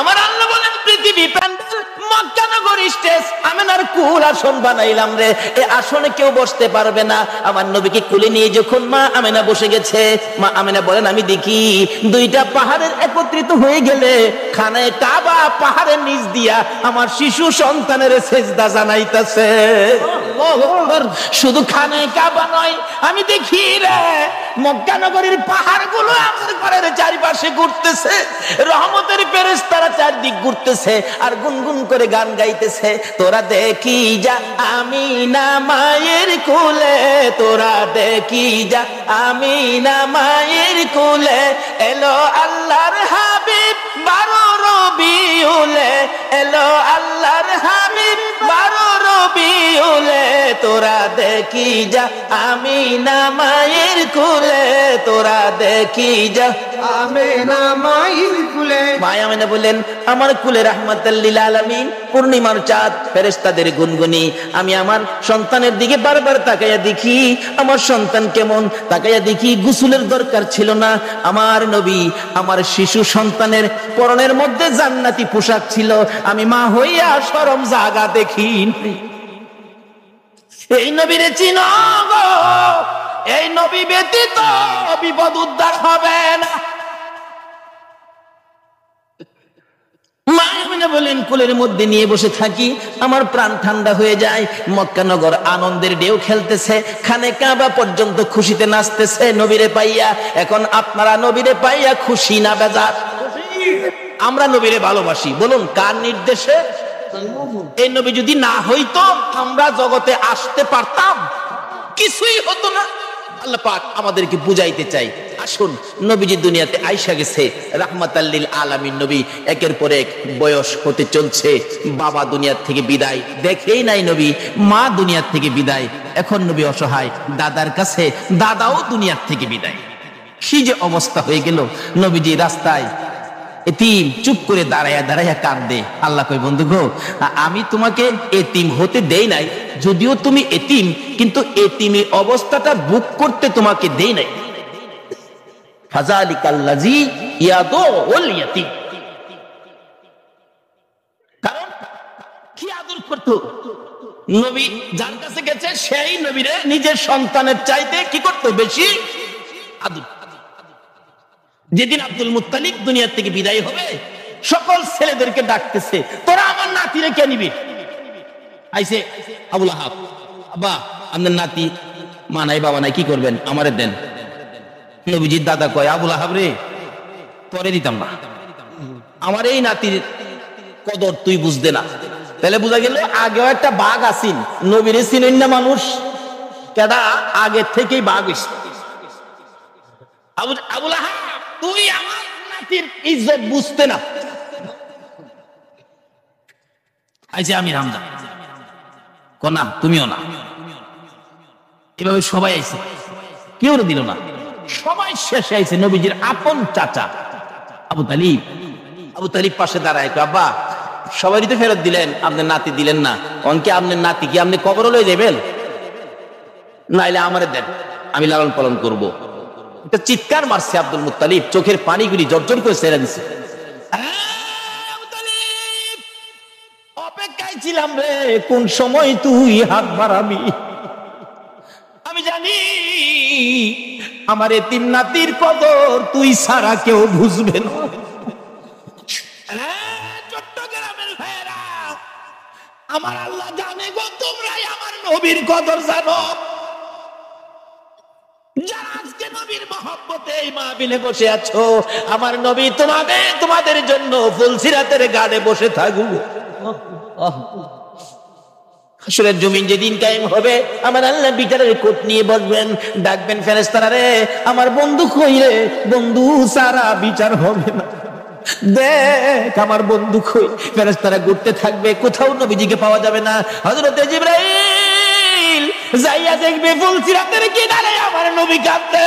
আমার আল্লাহ বলেন, পৃথিবী প্যান্ডেল মক্কা নগর স্টেজ আমেনার কুল আসন বানাইলাম রে, এই আসনে কেউ বসতে পারবে না। আমার নবীকে কোলে নিয়ে যখন মা আমেনা বসে গেছে, মা আমেনা বলেন, আমি দেখি দুইটা পাহাড়ের একত্রিত হয়ে গেলে খানায়ে কাবা পাহাড়ের নিচ দিয়া আমার শিশু সন্তানের সেজদা জানাইতেছে। শুধু খানায়ে কাবা নয়, আমি দেখি রে মক্কা নগরীর পাহাড়গুলো আমার ঘরের চারিপাশে ঘুরতেছে, রহমতের ফেরেশতারা চারদিক ঘুরতেছে আর গুনগুন করে গান গাইতেছে। তোরা দেখি যা আমিনা মায়ের কোলে, তোরা দেখি যা আমিনা মায়ের কোলে, এলো আল্লাহর হাবিব 12 রবিউলে, এলো আল্লাহর হাবিব 12 রবিউলে, তোরা দেখি যা আমিনা মায়ের কোলে, তোরা দেখি যা আমিনা মায়ের কোলে। মা আমেনা বলেন, আমার কোলে রাহমাতাল লিল আলামিন পূর্ণিমার চাঁদ ফেরেশতাদের গুনগুনি। আমি আমার সন্তানের দিকে বারবার তাকাইয়া দেখি আমার সন্তান কেমন, তাকাইয়া দেখি গোসলের দরকার ছিল না। আমার নবী আমার শিশু সন্তানের পরনের মধ্যে জান্নাতি পোশাক ছিল। আমি মা হইয়া শরম জাগা দেখি। এই নবীরে চিনো গো, এই নবী ব্যতীত বিপদ উদ্ধার হবে না। মা আমেনা বলেন, কোলের মধ্যে নিয়ে বসে থাকি, আমার প্রাণ ঠান্ডা হয়ে যায়। মক্কা নগর আনন্দের ঢেউ খেলতেছে, খানে কাবা পর্যন্ত খুশিতে নাচতেছে নবীরে পাইয়া। এখন আপনারা নবীরে পাইয়া খুশি না বেজার? আমরা নবীরে ভালোবাসি, বলুন কার নির্দেশে? এই নবী যদি না হইতো আমরা জগতে আসতে পারতাম? কিছুই হতো না। আল্লাহ পাক আমাদেরকে বুঝাইতে চাই, আসুন নবীজি দুনিয়াতে আইসা গেছে রাহমাতাল লিল আলামিন নবী, একের পর এক বয়স হতে চলছে। বাবা দুনিয়ার থেকে বিদায়, দেখেই নাই নবী। মা দুনিয়ার থেকে বিদায়, এখন নবী অসহায়, দাদার কাছে দাদাও দুনিয়ার থেকে বিদায়। কি যে অবস্থা হয়ে গেল। নবীজি রাস্তায় এতিম চুপ করে দাঁড়াইয়া দাঁড়াইয়া কাঁদে। আল্লাহ কই, বন্ধু গো, আমি তোমাকে এতিম হতে দেই নাই, যদিও তুমি এতিম, কিন্তু এতিমি অবস্থাটা বুক করতে তোমাকে দেই নাই। ফাযালিকাল্লাযী ইয়াদুল ইয়াতীম, কারণ কি আদর করতো নবী, যার কাছে গেছে সেই নবীরে নিজের সন্তানের চাইতে কি করতো বেশি আদর। যেদিন আব্দুল মুত্তালিব দুনিয়া থেকে বিদায় হবে, সকল ছেলেদেরকে ডাকতেছে, তোরা আমার নাতিরে কে নিবি? আইসে আবুল আহাব, আব্বা আপনার নাতি, মা নাই বাবা নাই, কি করবেন? আমারে দেন। নবীজির দাদা কয়, আবুল আহাব রে, তোরে দিতাম না, আমার এই নাতির কদর তুই বুঝতে না। তাহলে বোঝা গেল আগেও একটা বাঘ আসিন, নবীরে চিনেন না মানুষ, কেডা আগে থেকেই বাঘ হইছে। আবুল আহাব, তুই আমার নাতির ইজ্জত বুঝতে না। আইছে আমি রামদা কনা, তুমিও না। এভাবে সবাই আইছে, কেউ দিল না, সবাই শেষে আইছে নবীজির আপন চাচা আবু তালিব। আবু তালিব পাশে দাঁড়ায়, আব্বা সবাই তো ফেরত দিলেন, আপনার নাতি দিলেন না, অনকে আপনার নাতি কি আপনি কবর লয়ে যাবেন? নাইলে আমারে দেন, আমি লালন পালন করব। একটা চিৎকার মারছে আব্দুল মুত্তালিব, চোখের পানিগুলি জর্জর করে ছেড়ে দিছে। অপেক্ষায় ছিলাম রে, কোন সময় তুই হাত বাড়াবি। আমি জানি আমার এতিম নাতির কদর তুই ছাড়া কেউ বুঝবে না। চট্টগ্রামের ভাইরা, আমার আল্লাহ জানে গো, তোমরাই আমার নবীর কদর জানো। যারা আজকে নবীর মহব্বতে এই মাহফিলে বসে আছো, আমার নবী তোমাদের জন্য ফুলসিরাতের গাড়ে বসে থাকবে। হাসরের জমিন যেদিন কায়েম হবে, আমার আল্লাহ বিচারের কোট নিয়ে বসবেন, ডাকবেন ফেরেশতারা রে, আমার বন্ধু কই রে? বন্ধু সারা বিচার হবে না। দেখ আমার বন্ধু কই। ফেরেশতারা ঘুরতে থাকবে, কোথাও নবীজিকে পাওয়া যাবে না। হযরতে জিবরাইল যাইয়া দেখবে ফুলসিরাতের কিনারে আমার নবী কাঁদতে।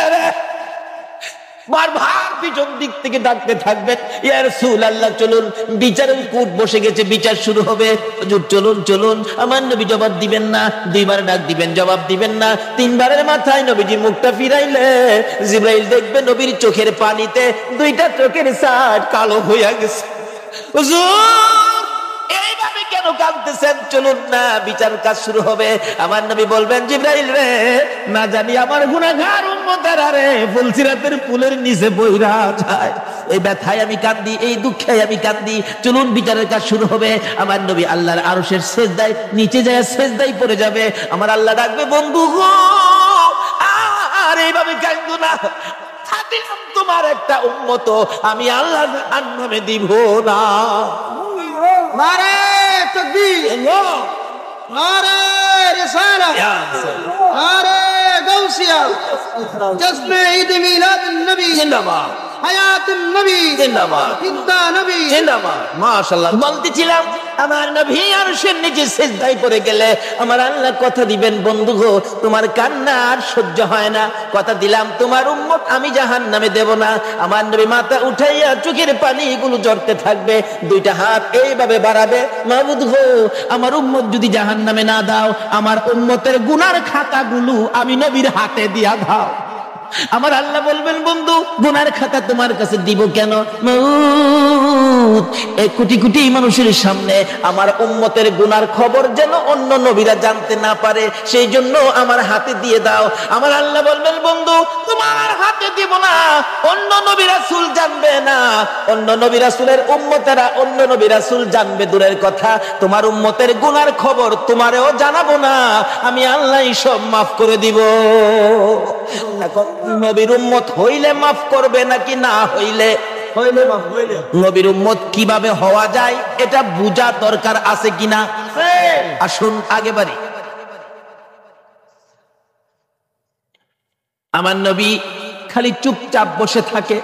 বারবার পিছন দিক থেকে ডাকতে থাকবেন, ইয়া রাসূলুল্লাহ চলুন, বিচারের কোর্ট বসে গেছে, বিচার শুরু হবে, হুজুর চলুন চলুন। আমার নবী জবাব দিবেন না, দুইবার ডাক দিবেন জবাব দিবেন না, তিনবারের মাথায় নবীজি মুখটা ফিরাইলে জিবরাইল দেখবে নবীর চোখের পানিতে দুইটা চোখের সাইড কালো হয়ে গেছে। হুজুর এইভাবে কেন কাঁদতেছেন? চলুন না, বিচার কাজ শুরু হবে। আমার নবী বলবেন, জিবরাইল রে, না জানি আমার গুনাহগার উম্মতেরা রে ফুলসিরাতের পুলের নিচে বইরা যায়, এই ব্যথায় আমি কাঁদি, এই দুঃখে আমি কাঁদি। চলুন বিচারের কাজ শুরু হবে। আমার নবী আল্লাহর আরশের সিজদায় নিচে যায়, সিজদায় পড়ে যাবে। আমার আল্লাহ ডাকবে, বন্ধু গো আর এইভাবে কাঁদো না, তোমার একটা উম্মত আমি আল্লাহ জাহান্নামে দিব না। নারে তাকবীর, নারে রিসালাহ, নারে গাউসিয়া, জশ্নে ঈদ মিলাদ নবী জিন্দাবাদ, হায়াতুন নবী জিন্দাবাদ, জিন্দা নবী জিন্দাবাদ। মাশাআল্লাহ। বলতেছিলাম আমার নবী আরশের নিচে সিজদায় পড়ে গেলে আমার আল্লাহ কথা দিবেন, বন্ধু গো তোমার কান্না আর সহ্য হয় না, কথা দিলাম তোমার উম্মত আমি জাহান্নামে দেব না। আমার নবী মাথা উঠাইয়া চোখের পানিগুলো ঝরতে থাকবে, দুইটা হাত এইভাবে বাড়াবে, মাবুদ গো আমার উম্মত যদি জাহান্নামে না দাও, আমার উম্মতের গুনার খাতাগুলো আমি নবীর হাতে দিয়া দাও। আমার আল্লাহ বলবেন, বন্ধু গুনার খাতা তোমার কাছে দিব কেন? মাউত এই কোটি কোটি মানুষের সামনে আমার উম্মতের গুনার খবর যেন অন্য নবীরা জানতে না পারে, সেই জন্য আমার হাতে দিয়ে দাও। আমার আল্লাহ বলবেন, বন্ধু তোমার হাতে দিব না, অন্য নবী রাসূল জানবে না, অন্য নবী রাসূলের উম্মতেরা অন্য নবী রাসূল জানবে দূরের কথা, তোমার উম্মতের গুনার খবর তোমারেও জানাবো না, আমি আল্লাহ সব মাফ করে দিব। নবীর উম্মত হইলে মাফ করবে নাকি না হইলে? নবীর উম্মত কিভাবে হওয়া যায় এটা বুঝা দরকার আছে কিনা? আসুন আগে বাড়ি। আমার নবী খালি চুপচাপ বসে থাকে।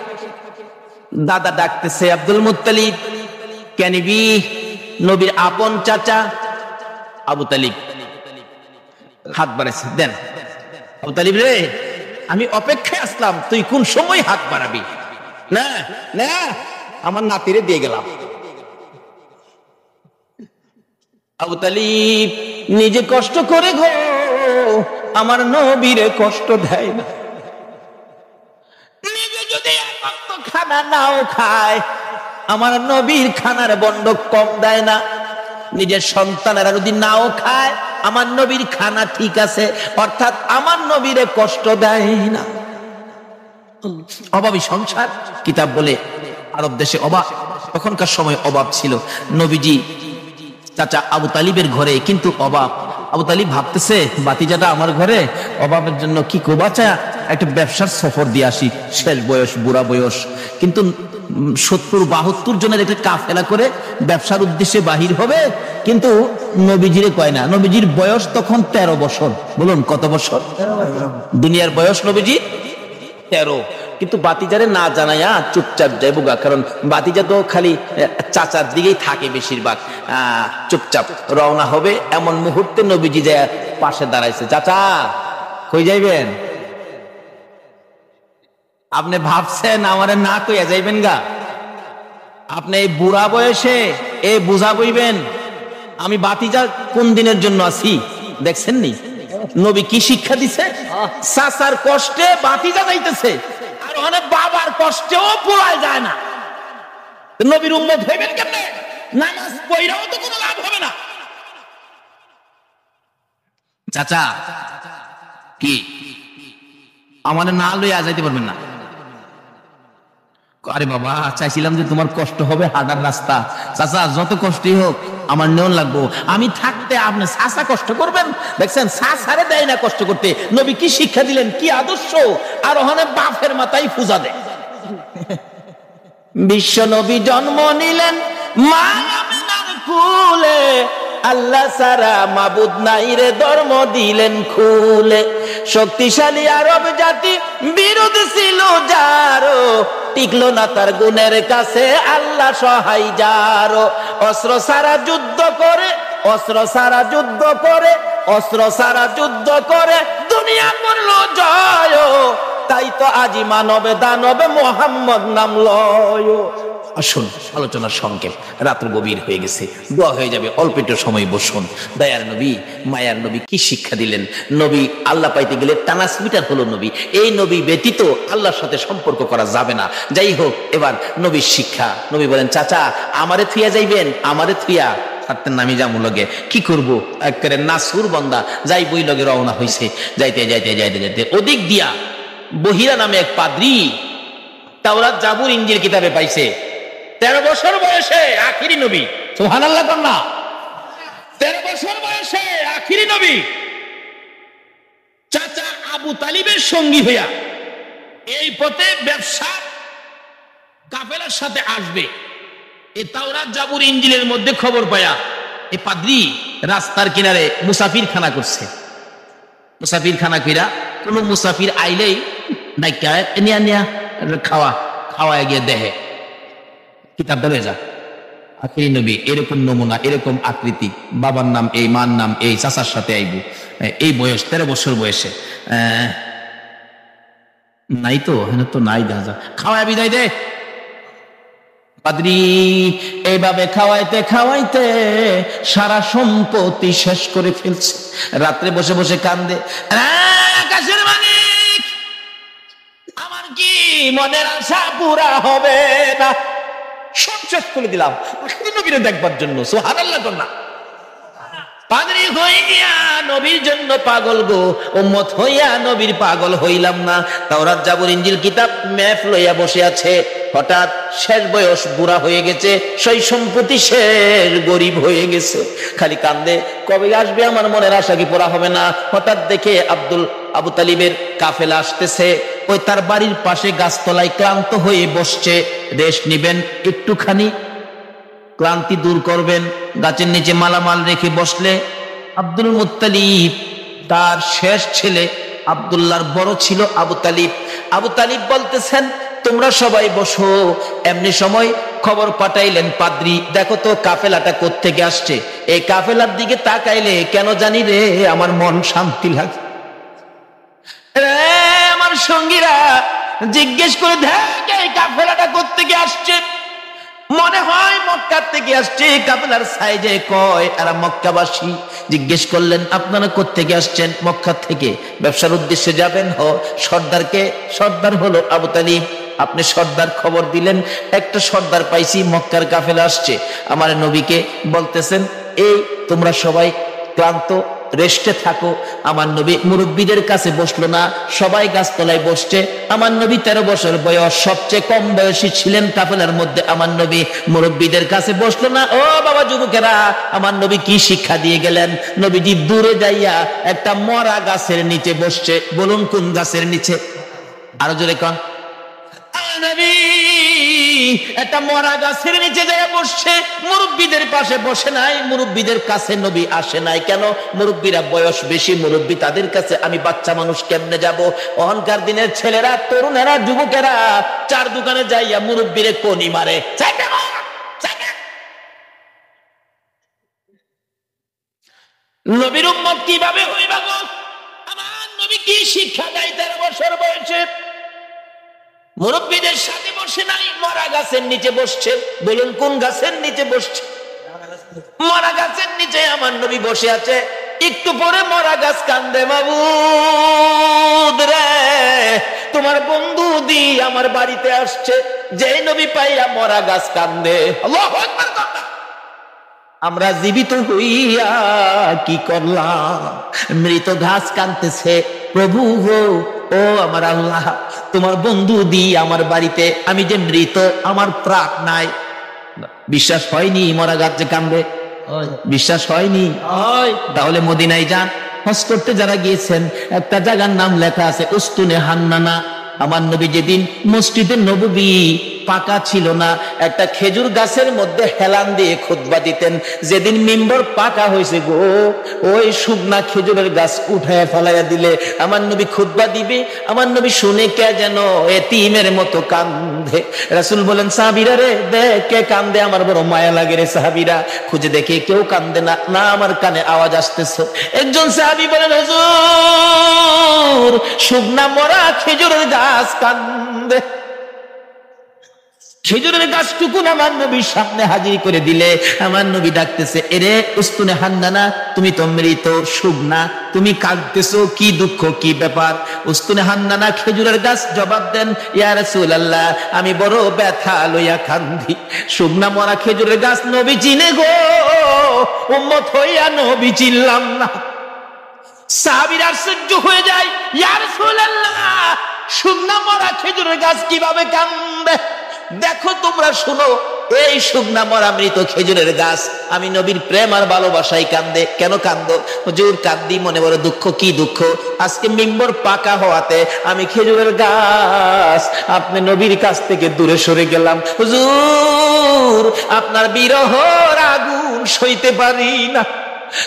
দাদা ডাকতেছে, আব্দুল মুত্তালিব কেনিবি, নবীর আপন চাচা আবু তালিব হাত বাড়াইছে, দেন আবু তালিব রে, আমি অপেক্ষায় আসলাম, তুই কোন সময় হাত বাড়াবি? না না, আমার নাতিরে দিয়ে গেলাম। আবু তালিব নিজে কষ্ট করে গো আমার নবীরে কষ্ট দেয় না। নিজে যদি খানা নাও খায়, আমার নবীর খানার বন্ডক কম দেয় না। নিজের সন্তানেরা যদি নাও খায়, আমার নবীর খানা ঠিক আছে, অর্থাৎ আমার নবীরে কষ্ট দেয় না। অভাবী সংসার কিতাব বলে আরব দেশে অভাব, তখনকার সময় অভাব ছিল। নবীজি চাচা আবু তালিবের ঘরে কিন্তু অভাব। আবু তালিব ভাবতেছে, বাতিজাটা আমার ঘরে, অভাবের জন্য কি কোবাচা একটা ব্যবসার সফর দিয়ে আসি, শেষ বয়স, বুড়া বয়স, কিন্তু 70-72 জনের একটা কাফেলা করে ব্যবসার উদ্দেশ্যে বাহির হবে, কিন্তু নবীজিরে কয় না। নবীজির বয়স তখন 13 বছর। বলুন কত বছর? দুনিয়ার বয়স নবীজি 13, কিন্তু বাতিজারে না জানাইয়া চুপচাপ যায় বুগা, কারণ বাতিজা তো খালি চাচার দিকেই থাকে বেশিরভাগ, চুপচাপ রওনা হবে। এমন মুহূর্তে নবীজি যায় পাশে দাঁড়াইছে, চাচা কই যাইবেন? আপনি ভাবছেন আমারে না কইয়া যাইবেন গা? আপনি এই বুড়া বয়সে এ বুঝা বইবেন আমি বাতিজা কোন দিনের জন্য আছি? দেখছেন নি নবী কি শিক্ষা দিছে? চাচার কষ্টে বাতিজা যাইতেছে, আর অনেক বাবার কষ্টেও পোড়ায় যায় না। নবীর উম্মত হইবেন কেমনে? নামাজ পড়াও তো কোনো লাভ হবে না। চাচা কি আমাদের না লইয়া যাইতে পারবেন না? আরে বাবা, চাইছিলাম যে তোমার কষ্ট হবে হাঁটার রাস্তা। চাচা যত কষ্টই হোক আমার নেওয়া লাগবো, আমি থাকতে আপনি চাচা কষ্ট করবেন? দেখছেন চাচারে দেয় না কষ্ট করতে। নবী কি শিক্ষা দিলেন, কি আদর্শ! আর ওখানে বাপের মাথায় পূজা দেয়। বিশ্ব নবী জন্ম নিলেন মা আমিনার কুলে, আল্লাহ সারা মাবুদ নাই রে ধর্ম দিলেন খুলে। শক্তিশালী আরব জাতি বিরোধী ছিল যারো, টিকলো না তার গুণের কাছে আল্লাহ সহায় যারো। অস্ত্র সারা যুদ্ধ করে, অস্ত্র সারা যুদ্ধ করে, অস্ত্র সারা যুদ্ধ করে দুনিয়া করল জয়। তাই তো আজি মানবে দানবে মোহাম্মদ নাম লয়। আসুন, আলোচনার সংক্ষেপ, রাত্র গভীর হয়ে গেছে, দোয়া হয়ে যাবে, অল্প একটু সময় বসুন। দয়ার নবী, মায়ার নবী কি শিক্ষা দিলেন? নবী আল্লাহ পাইতে গেলে ট্রান্সমিটার হলো নবী। এই নবী ব্যতীত আল্লাহর সাথে সম্পর্ক করা যাবে না। যাই হোক, এবার নবীর শিক্ষা। নবী বলেন, চাচা আমারে থুইয়া যাইবেন? আমারে থুইয়া থাকতেন না, আমি যাবো লগে, কি করবো? একেবারে নাসুর বান্দা যাই বই লগে রওনা হয়েছে। যাইতে যাইতে যাইতে যাইতে ওদিক দিয়া বহিরা নামে এক পাদ্রী তাওরাত জাবুর ইনজিল কিতাবে পাইছে। 13 বছর বয়সে আখিরি নবী, সুবহানাল্লাহ কন্যা, 13 বছর বয়সে আখিরি নবী চাচা আবু তালিবের সঙ্গী হইয়া এই পথে ব্যবসা কাফেলার সাথে আসবে। এই তাওরাত জাবুর ইনজিলের মধ্যে খবর পায়া এই পাদ্রী রাস্তার কিনারে মুসাফির খানা করছে। মুসাফির খানা কইরা কোন মুসাফির আইলেই ডাইকা নিয়া নিয়া খাওয়া খাওয়ায় গিয়ে দেহে কিতাব ধরে যা। আখিরি নবী এরকম নমুনা, এরকম আকৃতি, বাবার নাম এই, মার নাম এই, চাচার সাথে আইব, এই বয়স 13 বছর বয়সে। নাই তো, হ্যাঁ তো নাই, দেখা যা খাওয়ায় বিদায় দে। পাদ্রী এইভাবে খাওয়াইতে খাওয়াইতে সারা সম্পত্তি শেষ করে ফেলছে। রাত্রে বসে বসে কান্দে, আকাশের মালিক আমার কি মনের আশা পুরা হবে না? সব শেষ করে দিলাম নবীরে দেখবার জন্য। সুবহানাল্লাহ কন্যা। পাদ্রী হইয়া নবীর জন্য পাগল গো, উম্মত হইয়া নবীর পাগল হইলাম না। তাওরাত জাবুর ইনজিল কিতাব ম্যাপ লইয়া বসে আছে। হঠাৎ শেষ বয়স, বুড়া হয়ে গেছে, সেই সম্পত্তি শেষ, গরিব হয়ে গেছে, খালি কান্দে, কবে আসবে আমার মনের আশা কি পুরা হবে না? হঠাৎ দেখে আবু তালিবের কাফেলা আসতেছে। ওই তার বাড়ির পাশে গাছতলায় ক্লান্ত হয়ে বসছে। রেস্ট নিবেন, একটুখানি ক্লান্তি দূর করবেন, গাছের নিচে মালামাল রেখে বসলে আব্দুল মুত্তালিব তার শেষ ছেলে, আব্দুল্লাহর বড় ছিল আবু তালিব। আবু তালিব বলতেছেন, তোমরা সবাই বসো। এমনি সময় খবর পাঠাইলেন, পাদ্রী দেখো তো কাফেলাটা কোত্থেকে আসছে। এই কাফেলার দিকে তাকাইলে কেন জানি রে আমার মন শান্তি লাগে। আমার সঙ্গীরা জিজ্ঞেস করে দেখ এই কাফেলাটা কোত্থেকে আসছে। মনে হয় মক্কা থেকে আসছে। কাফেলার সাইজে কয় এরা মক্কাবাসী। জিজ্ঞেস করলেন, আপনারা কোত্থেকে আসছেন? মক্কা থেকে। ব্যবসার উদ্দেশ্যে যাবেন? সর্দারকে? সর্দার হলো আবু তালিব। আপনি সর্দার খবর দিলেন, একটা সর্দার পাইছি, মক্কার কাফেলা আসছে। আমার নবীকে বলতেছেন, এই তোমরা সবাই ক্লান্ত, রেস্টে থাকো। আমার নবী মুরব্বীদের কাছে বসলো না, সবাই গাছতলায় বসছে। আমার নবী 13 বছর বয়স, সবচেয়ে কম বয়সী ছিলেন কাফেলার মধ্যে। আমার নবী মুরব্বীদের কাছে বসলো না। ও বাবা যুবকেরা, আমার নবী কি শিক্ষা দিয়ে গেলেন? নবীজি দূরে যাইয়া একটা মরা গাছের নিচে বসছে। বলুন কোন গাছের নিচে? আরো জোরে কন। নবী একটা মরা গাছের নিচে যায় বসছে। মুরব্বীদের পাশে বসে নাই, মুরব্বীদের কাছে নবী আসে নাই। কেন? মুরব্বীরা বয়স বেশি, মুরব্বী তাদের কাছে, আমি বাচ্চা মানুষ কেমনে যাব? অহংকার দিনের ছেলেরা, তরুণেরা, যুবকেরা চার দোকানে যাইয়া মুরব্বীরে কোনি মারে। নবীর উম্মত কিভাবে হইবা গো? আমার নবী কি শিক্ষা দেয় 13 বছর বয়সে? মুরব্বীদের সাথে বসে নাই, মরা গাছের নিচে বসছে। বলুন কোন গাছের নিচে বসছে? মরা গাছের নিচে আমার নবী বসে আছে। একটু পরে মরা গাছ কান্দে, মাবুদ রে তোমার বন্ধু দি আমার বাড়িতে আসছে। যে নবী পাইয়া মরা গাছ কান্দে। আল্লাহু আকবার। আমরা জীবিত হইয়া কি করলাম? মৃত ঘাস কাঁদতেছে, প্রভু গো, ও আমার আল্লাহ, তোমার বন্ধু দি আমার বাড়িতে, আমি যে মৃত, আমার প্রাণ নাই। বিশ্বাস হয়নি মরা গাছ যে কান্দে? বিশ্বাস হয়নি? তাহলে মদিনায় যান, হজ করতে যারা গিয়েছেন, একটা জায়গার নাম লেখা আছে উস্তুনে হান্নানা। আমার নবী যেদিন মসজিদে নববী পাকা ছিল না, একটা খেজুর গাছের মধ্যে হেলান দিয়ে খুতবা দিতেন। যেদিন মিম্বর পাকা হয়েছে গো, ওই শুকনা খেজুরের গাছ উঠায় ফেলাইয়া দিলে আমার নবী খুতবা দিবে, আমার নবী শুনে কে যেন এতিমের মতো কান্দে। রাসূল বলেন, সাহাবীরা রে দেখ কে কান্দে, আমার বড় মায়া লাগে রে। সাহাবীরা খুঁজে দেখে কেউ কান্দে না, না আমার কানে আওয়াজ আসতেছে। একজন সাহাবী বলেন, হুজুর শুকনা মরা খেজুরের গাছ কান্দে। খেজুরের গাছটুকুন আমার নবীর সামনে হাজির করে দিলে আমার নবী ডাকতেছে, এরে উস্তুনে হান্নানা, তুমি তো মৃত শুকনা, তুমি কাঁদতেছো, কি দুঃখ কি ব্যাপার? উস্তুনে হান্নানা খেজুরের গাছ জবাব দেন, ইয়া রাসূলুল্লাহ আমি বড় ব্যথা লইয়া কান্দি। শুকনা মরা খেজুরের গাছ নবী চিনে গো, উম্মত হইয়া নবী চিনলাম না। সাহাবীরা আশ্চর্য হয়ে যায়, ইয়া রাসূলুল্লাহ শুকনা মরা খেজুরের গাছ কিভাবে কান্দে? দেখো তোমরা শুনো, এই শুকনা মরা মৃত খেজুরের গাছ আমি নবীর প্রেম আর ভালোবাসায় কান্দে। কেন কান্দো? হুজুর কান্দি মনে বড় দুঃখ। কি দুঃখ? আজকে মিম্বর পাকা হওয়াতে আমি খেজুরের গাছ আপনি নবীর কাছ থেকে দূরে সরে গেলাম। হুজুর আপনার বিরহর আগুন সইতে পারি না,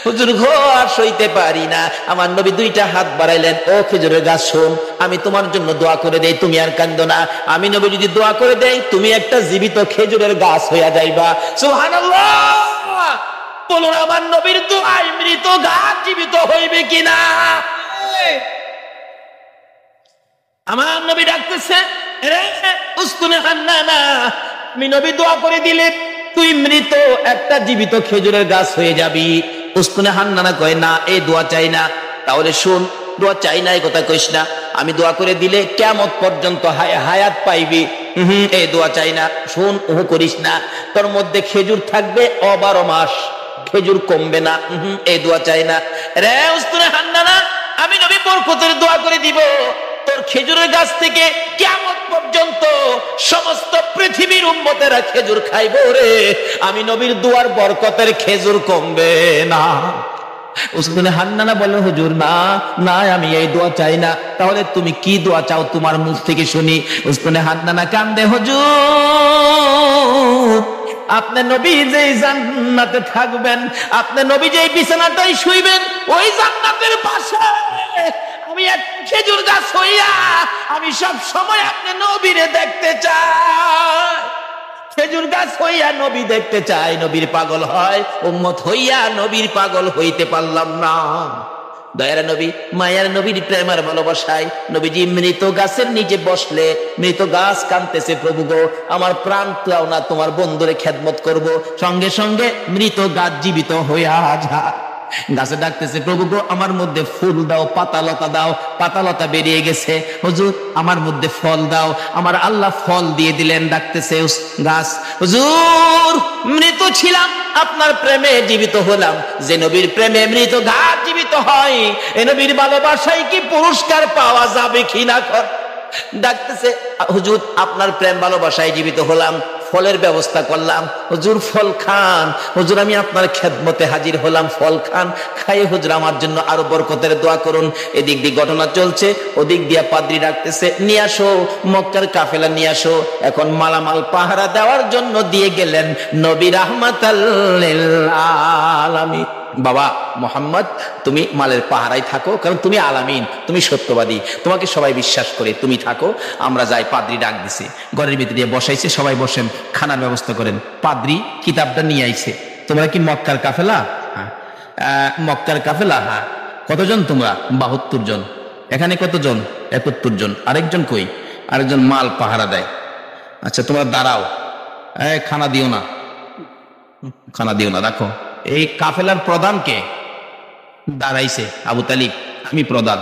হুজুর গো আর সইতে পারি না। আমার নবী দুইটা হাত বাড়াইলেন, ও খেজুরের গাছ শোন, আমি তোমার জন্য দোয়া করে দেই, তুমি আর কান্দো না। আমি নবী যদি দোয়া করে দেই, তুমি একটা জীবিত খেজুরের গাছ হইয়া যাইবা। সুবহানাল্লাহ বলুন, আমার নবীর দোয়ায় মৃত গাছ জীবিত হইবে কিনা? আমার নবী ডাকতেছে, রে উস্তুনে হান্নানা, আমি নবী দোয়া করে দিলে তুই মৃত একটা জীবিত খেজুরের গাছ হয়ে যাবি। উস্তুনে হান্নানা কয়, না এই দোয়া চাই না। তাহলে শুন, দোয়া চাই না এই কথা কইস না, আমি দোয়া করে দিলে কিয়ামত পর্যন্ত হায়াত পাইবি। এই দোয়া চাই না। শুন, ওহ করিস না, তোর মধ্যে খেজুর থাকবে 12 মাস, খেজুর কমবে না। এই দোয়া চাই না। রে উস্তুনে হান্নানা, আমি নবী বরকতের দোয়া করে দিব, তোর খেজুরের গাছ থেকে কিয়ামত পর্যন্ত সমস্ত পৃথিবীর উম্মতেরা খেজুর খাইবো রে। আমি নবীর দুয়ার বরকতের খেজুর কমবে না। উস্তুনে হান্নানা বলে, হুজুর না না আমি এই দোয়া চাই না। তাহলে তুমি কি দোয়া চাও তোমার মুখ থেকে শুনি। উস্তুনে হান্নানা কান্দে, হুজুর আপনি নবী যেই জান্নাতে থাকবেন, আপনি নবী যেই বিছানাটাই শুইবেন, ওই জান্নাতের পাশে আমি এক খেজুর গাছ হইয়া আমি সব সময় আপনি নবীরে দেখতে চাই। খেজুর গাছ হইয়া নবী দেখতে চাই। নবীর পাগল হয়, উম্মত হইয়া নবীর পাগল হইতে পারলাম না। দয়ার নবী, মায়ার নবীর প্রেমের ভালোবাসায় নবীজি মৃত গাছের নিচে বসলে মৃত গাছ কাঁদতেছে, প্রভু গো আমার প্রাণ চাও না, তোমার বন্ধুরে খেদমত করব। সঙ্গে সঙ্গে মৃত গাছ জীবিত হইয়া যায়। গাছে ডাকতেছে, প্রভু গো আমার মধ্যে ফুল দাও, পাতা লতা দাও। পাতা লতা বেরিয়ে গেছে, হুজুর আমার মধ্যে ফল দাও। আমার আল্লাহ ফল দিয়ে দিলেন। ডাকতেছে গাছ, হুজুর মৃত ছিলাম, আপনার প্রেমে জীবিত হলাম। যে নবীর প্রেমে মৃত গাছ জীবিত হয়, এ নবীর ভালোবাসায় কি পুরস্কার পাওয়া যাবে কিনা? ডাকতেছে, হুজুর আপনার প্রেম ভালোবাসায় জীবিত হলাম, ফলের ব্যবস্থা করলাম, হুজুর ফল খান। হুজুর আমি আপনার খেদমতে হাজির হলাম, ফল খান। খাই হুজুর আমার জন্য আরো বরকতের দোয়া করুন। এদিক দিয়ে ঘটনা চলছে, ওদিক দিয়ে পাদ্রী ডাকতেছে, নিয়ে আসো মক্কার কাফেলা নিয়ে আসো। এখন মালামাল পাহারা দেওয়ার জন্য দিয়ে গেলেন নবী রাহমাতাল লিল আলামিন। বাবা মোহাম্মদ তুমি মালের পাহারায় থাকো, কারণ তুমি আলামিন, তুমি সত্যবাদী, তোমাকে সবাই বিশ্বাস করে, তুমি থাকো। আমরা যাই। পাদ্রী ডাক দিছে, ঘরের ভিতরে দিয়ে বসাইছে, সবাই বসেন, খানার ব্যবস্থা করেন। পাদ্রী কিতাবটা নিয়ে আইছে। তোমরা কি মক্কার কাফেলা? হ্যাঁ। মক্কার কাফেলা? হ্যাঁ। কতজন তোমরা? 72 জন। এখানে কতজন? 71 জন। আরেকজন কই? আরেকজন মাল পাহারা দেয়। আচ্ছা তোমরা দাঁড়াও, খানা দিও না, খানা দিও না, রাখো। এই কাফেলার প্রধান কে? দাঁড়াইছে আবু তালিব, আমি প্রধান।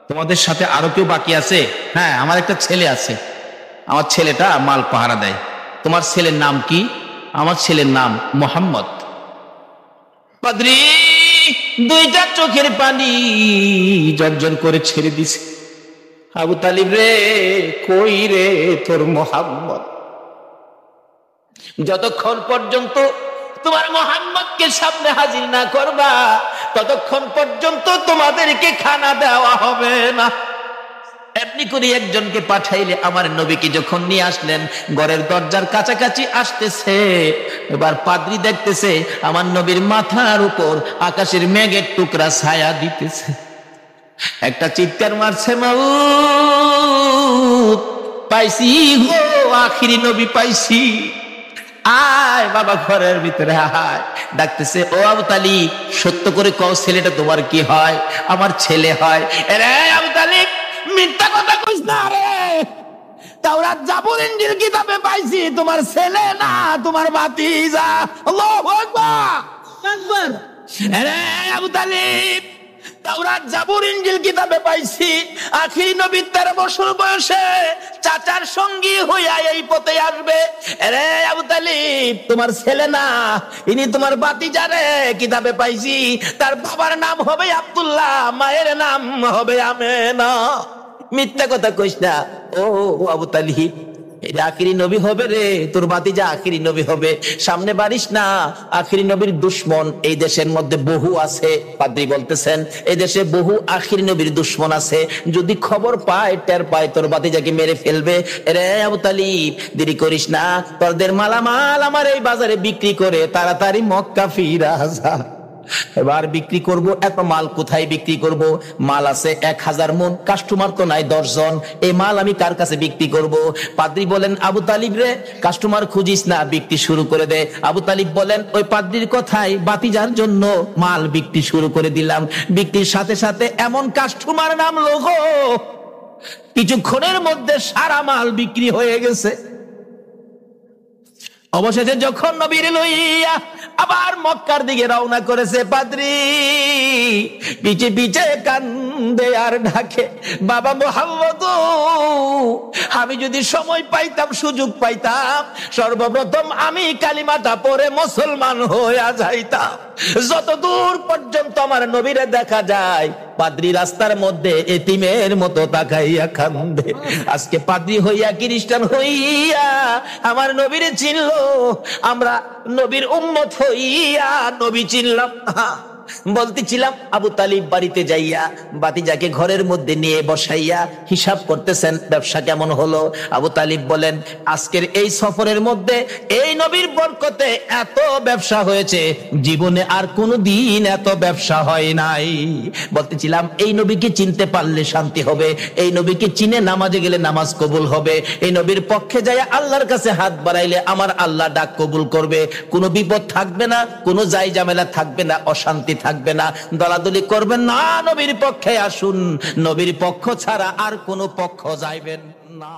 তোমাদের সাথে আরো কেউ বাকি আছে? হ্যাঁ আমার একটা ছেলে আছে, আমার ছেলেটা মাল পাহারা দেয়। তোমার ছেলের নাম কি? আমার ছেলের নাম মোহাম্মদ। পাদ্রী দুইটা চোখের পানি জর্জর করে ছেড়ে দিছে। আবু তালিব রে, কই রে তোর মোহাম্মদ? যতক্ষণ পর্যন্ত তোমার মোহাম্মদকে সামনে হাজির না করবা, ততক্ষণ পর্যন্ত তোমাদেরকে খানা দেওয়া হবে না। এমনি করে একজনকে পাঠাইলে আমার নবীকে যখন নিয়ে আসলেন, ঘরের দরজার কাছাকাছি আসতেছে, এবার পাদ্রী দেখতেছে আমার নবীর মাথার উপর আকাশের মেঘের টুকরা ছায়া দিতেছে। একটা চিৎকার মারছে, মাউত পাইছি গো, আখিরি নবী পাইছি, আয় বাবা ঘরের ভিতরে আয়। ডাকতেছে, ও আবু তালিব, সত্য করে কও ছেলেটা তোমার কি হয়? আমার ছেলে হয়। রে আবু তালিব, মিথ্যা কথা কইস না রে, তাওরাত জাবুর ইনজিল কিতাবে পাইছি তোমার ছেলে না, তোমার ভাতিজা। আল্লাহু আকবার। আকবার। রে আবু তালিব, তাওরাত জাবুর ইনজিল কিতাবে পাইছি আখিরি নবী 13 বছর বয়সে চাচার সঙ্গী হইয়া এই পথে আসবে। রে আবু তালিব, তোমার ছেলে না, ইনি তোমার ভাতিজা রে। কিতাবে পাইছি তার বাবার নাম হবে আব্দুল্লাহ, মায়ের নাম হবে আমেনা। মিথ্যা কথা কইস না। ও আবু তালিব, এটা আখিরি নবী হবে রে, তোর ভাতিজা আখিরি নবী হবে, সামনে বাড়িস না। আখিরি নবীর দুশ্মন এই দেশের মধ্যে বহু আছে। পাদ্রী বলতেছেন এই দেশে বহু আখিরি নবীর দুশ্মন আছে, যদি খবর পায়, টের পায়, তোর ভাতিজাকে মেরে ফেলবে। রে আবু তালিব, দেরি করিস না, তোদের মালামাল আমার এই বাজারে বিক্রি করে তাড়াতাড়ি মক্কা ফিরা যা। এবার বিক্রি করব, এত মাল কোথায় বিক্রি করব? মাল আছে 1000 মণ, কাস্টমার তো নাই 10 জন, এই মাল আমি কার কাছে বিক্রি করব? পাদ্রী বলেন, আবু তালিব রে, কাস্টমার খুঁজিস না, বিক্রি শুরু করে দে। আবু তালিব বলেন, ওই পাদ্রীর কথায় ভাতিজার জন্য মাল বিক্রি শুরু করে দিলাম। বিক্রির সাথে সাথে এমন কাস্টমার নামলো গো, কিছুক্ষণের মধ্যে সারা মাল বিক্রি হয়ে গেছে। অবশেষে যখন নবীর লইয়া আবার মক্কার দিকে রওনা করেছে, পাদ্রী পিছে পিছে কান্দে আর ঢাকে, বাবা মুহাম্মদ, আমি যদি সময় পাইতাম, সুযোগ পাইতাম, সর্বপ্রথম আমি কালিমাটা পড়ে মুসলমান হইয়া যাইতাম। যত দূর পর্যন্ত আমার নবীরে দেখা যায়, পাদ্রী রাস্তার মধ্যে এতিমের মতো তাকাইয়া কান্দে। আজকে পাদ্রী হইয়া, খ্রিস্টান হইয়া আমার নবীরে চিনলো, আমরা নবীর উম্মত হইয়া নবী চিনলাম। বলতেছিলাম, আবু তালিব বাড়িতে যাইয়া ভাতিজাকে ঘরের মধ্যে নিয়ে বসাইয়া হিসাব করতেছেন, ব্যবসা কেমন হলো? আবু তালিব বলেন, আজকের এই সফরের মধ্যে এই নবীর বরকতে এত ব্যবসা হয়েছে, জীবনে আর কোনো দিন এত ব্যবসা হয় নাই। বলতেছিলাম, এই নবীকে চিনতে পারলে শান্তি হবে, এই নবীকে চিনে নামাজে গেলে নামাজ কবুল হবে, এই নবীর পক্ষে যাইয়া আল্লাহর কাছে হাত বাড়াইলে আমার আল্লাহ ডাক কবুল করবে, কোনো বিপদ থাকবে না, কোনো জাই ঝামেলা থাকবে না, অশান্তি থাকবে না। দলাদলি করবেন না, নবীর পক্ষে আসুন, নবীর পক্ষ ছাড়া আর কোনো পক্ষ যাইবেন না।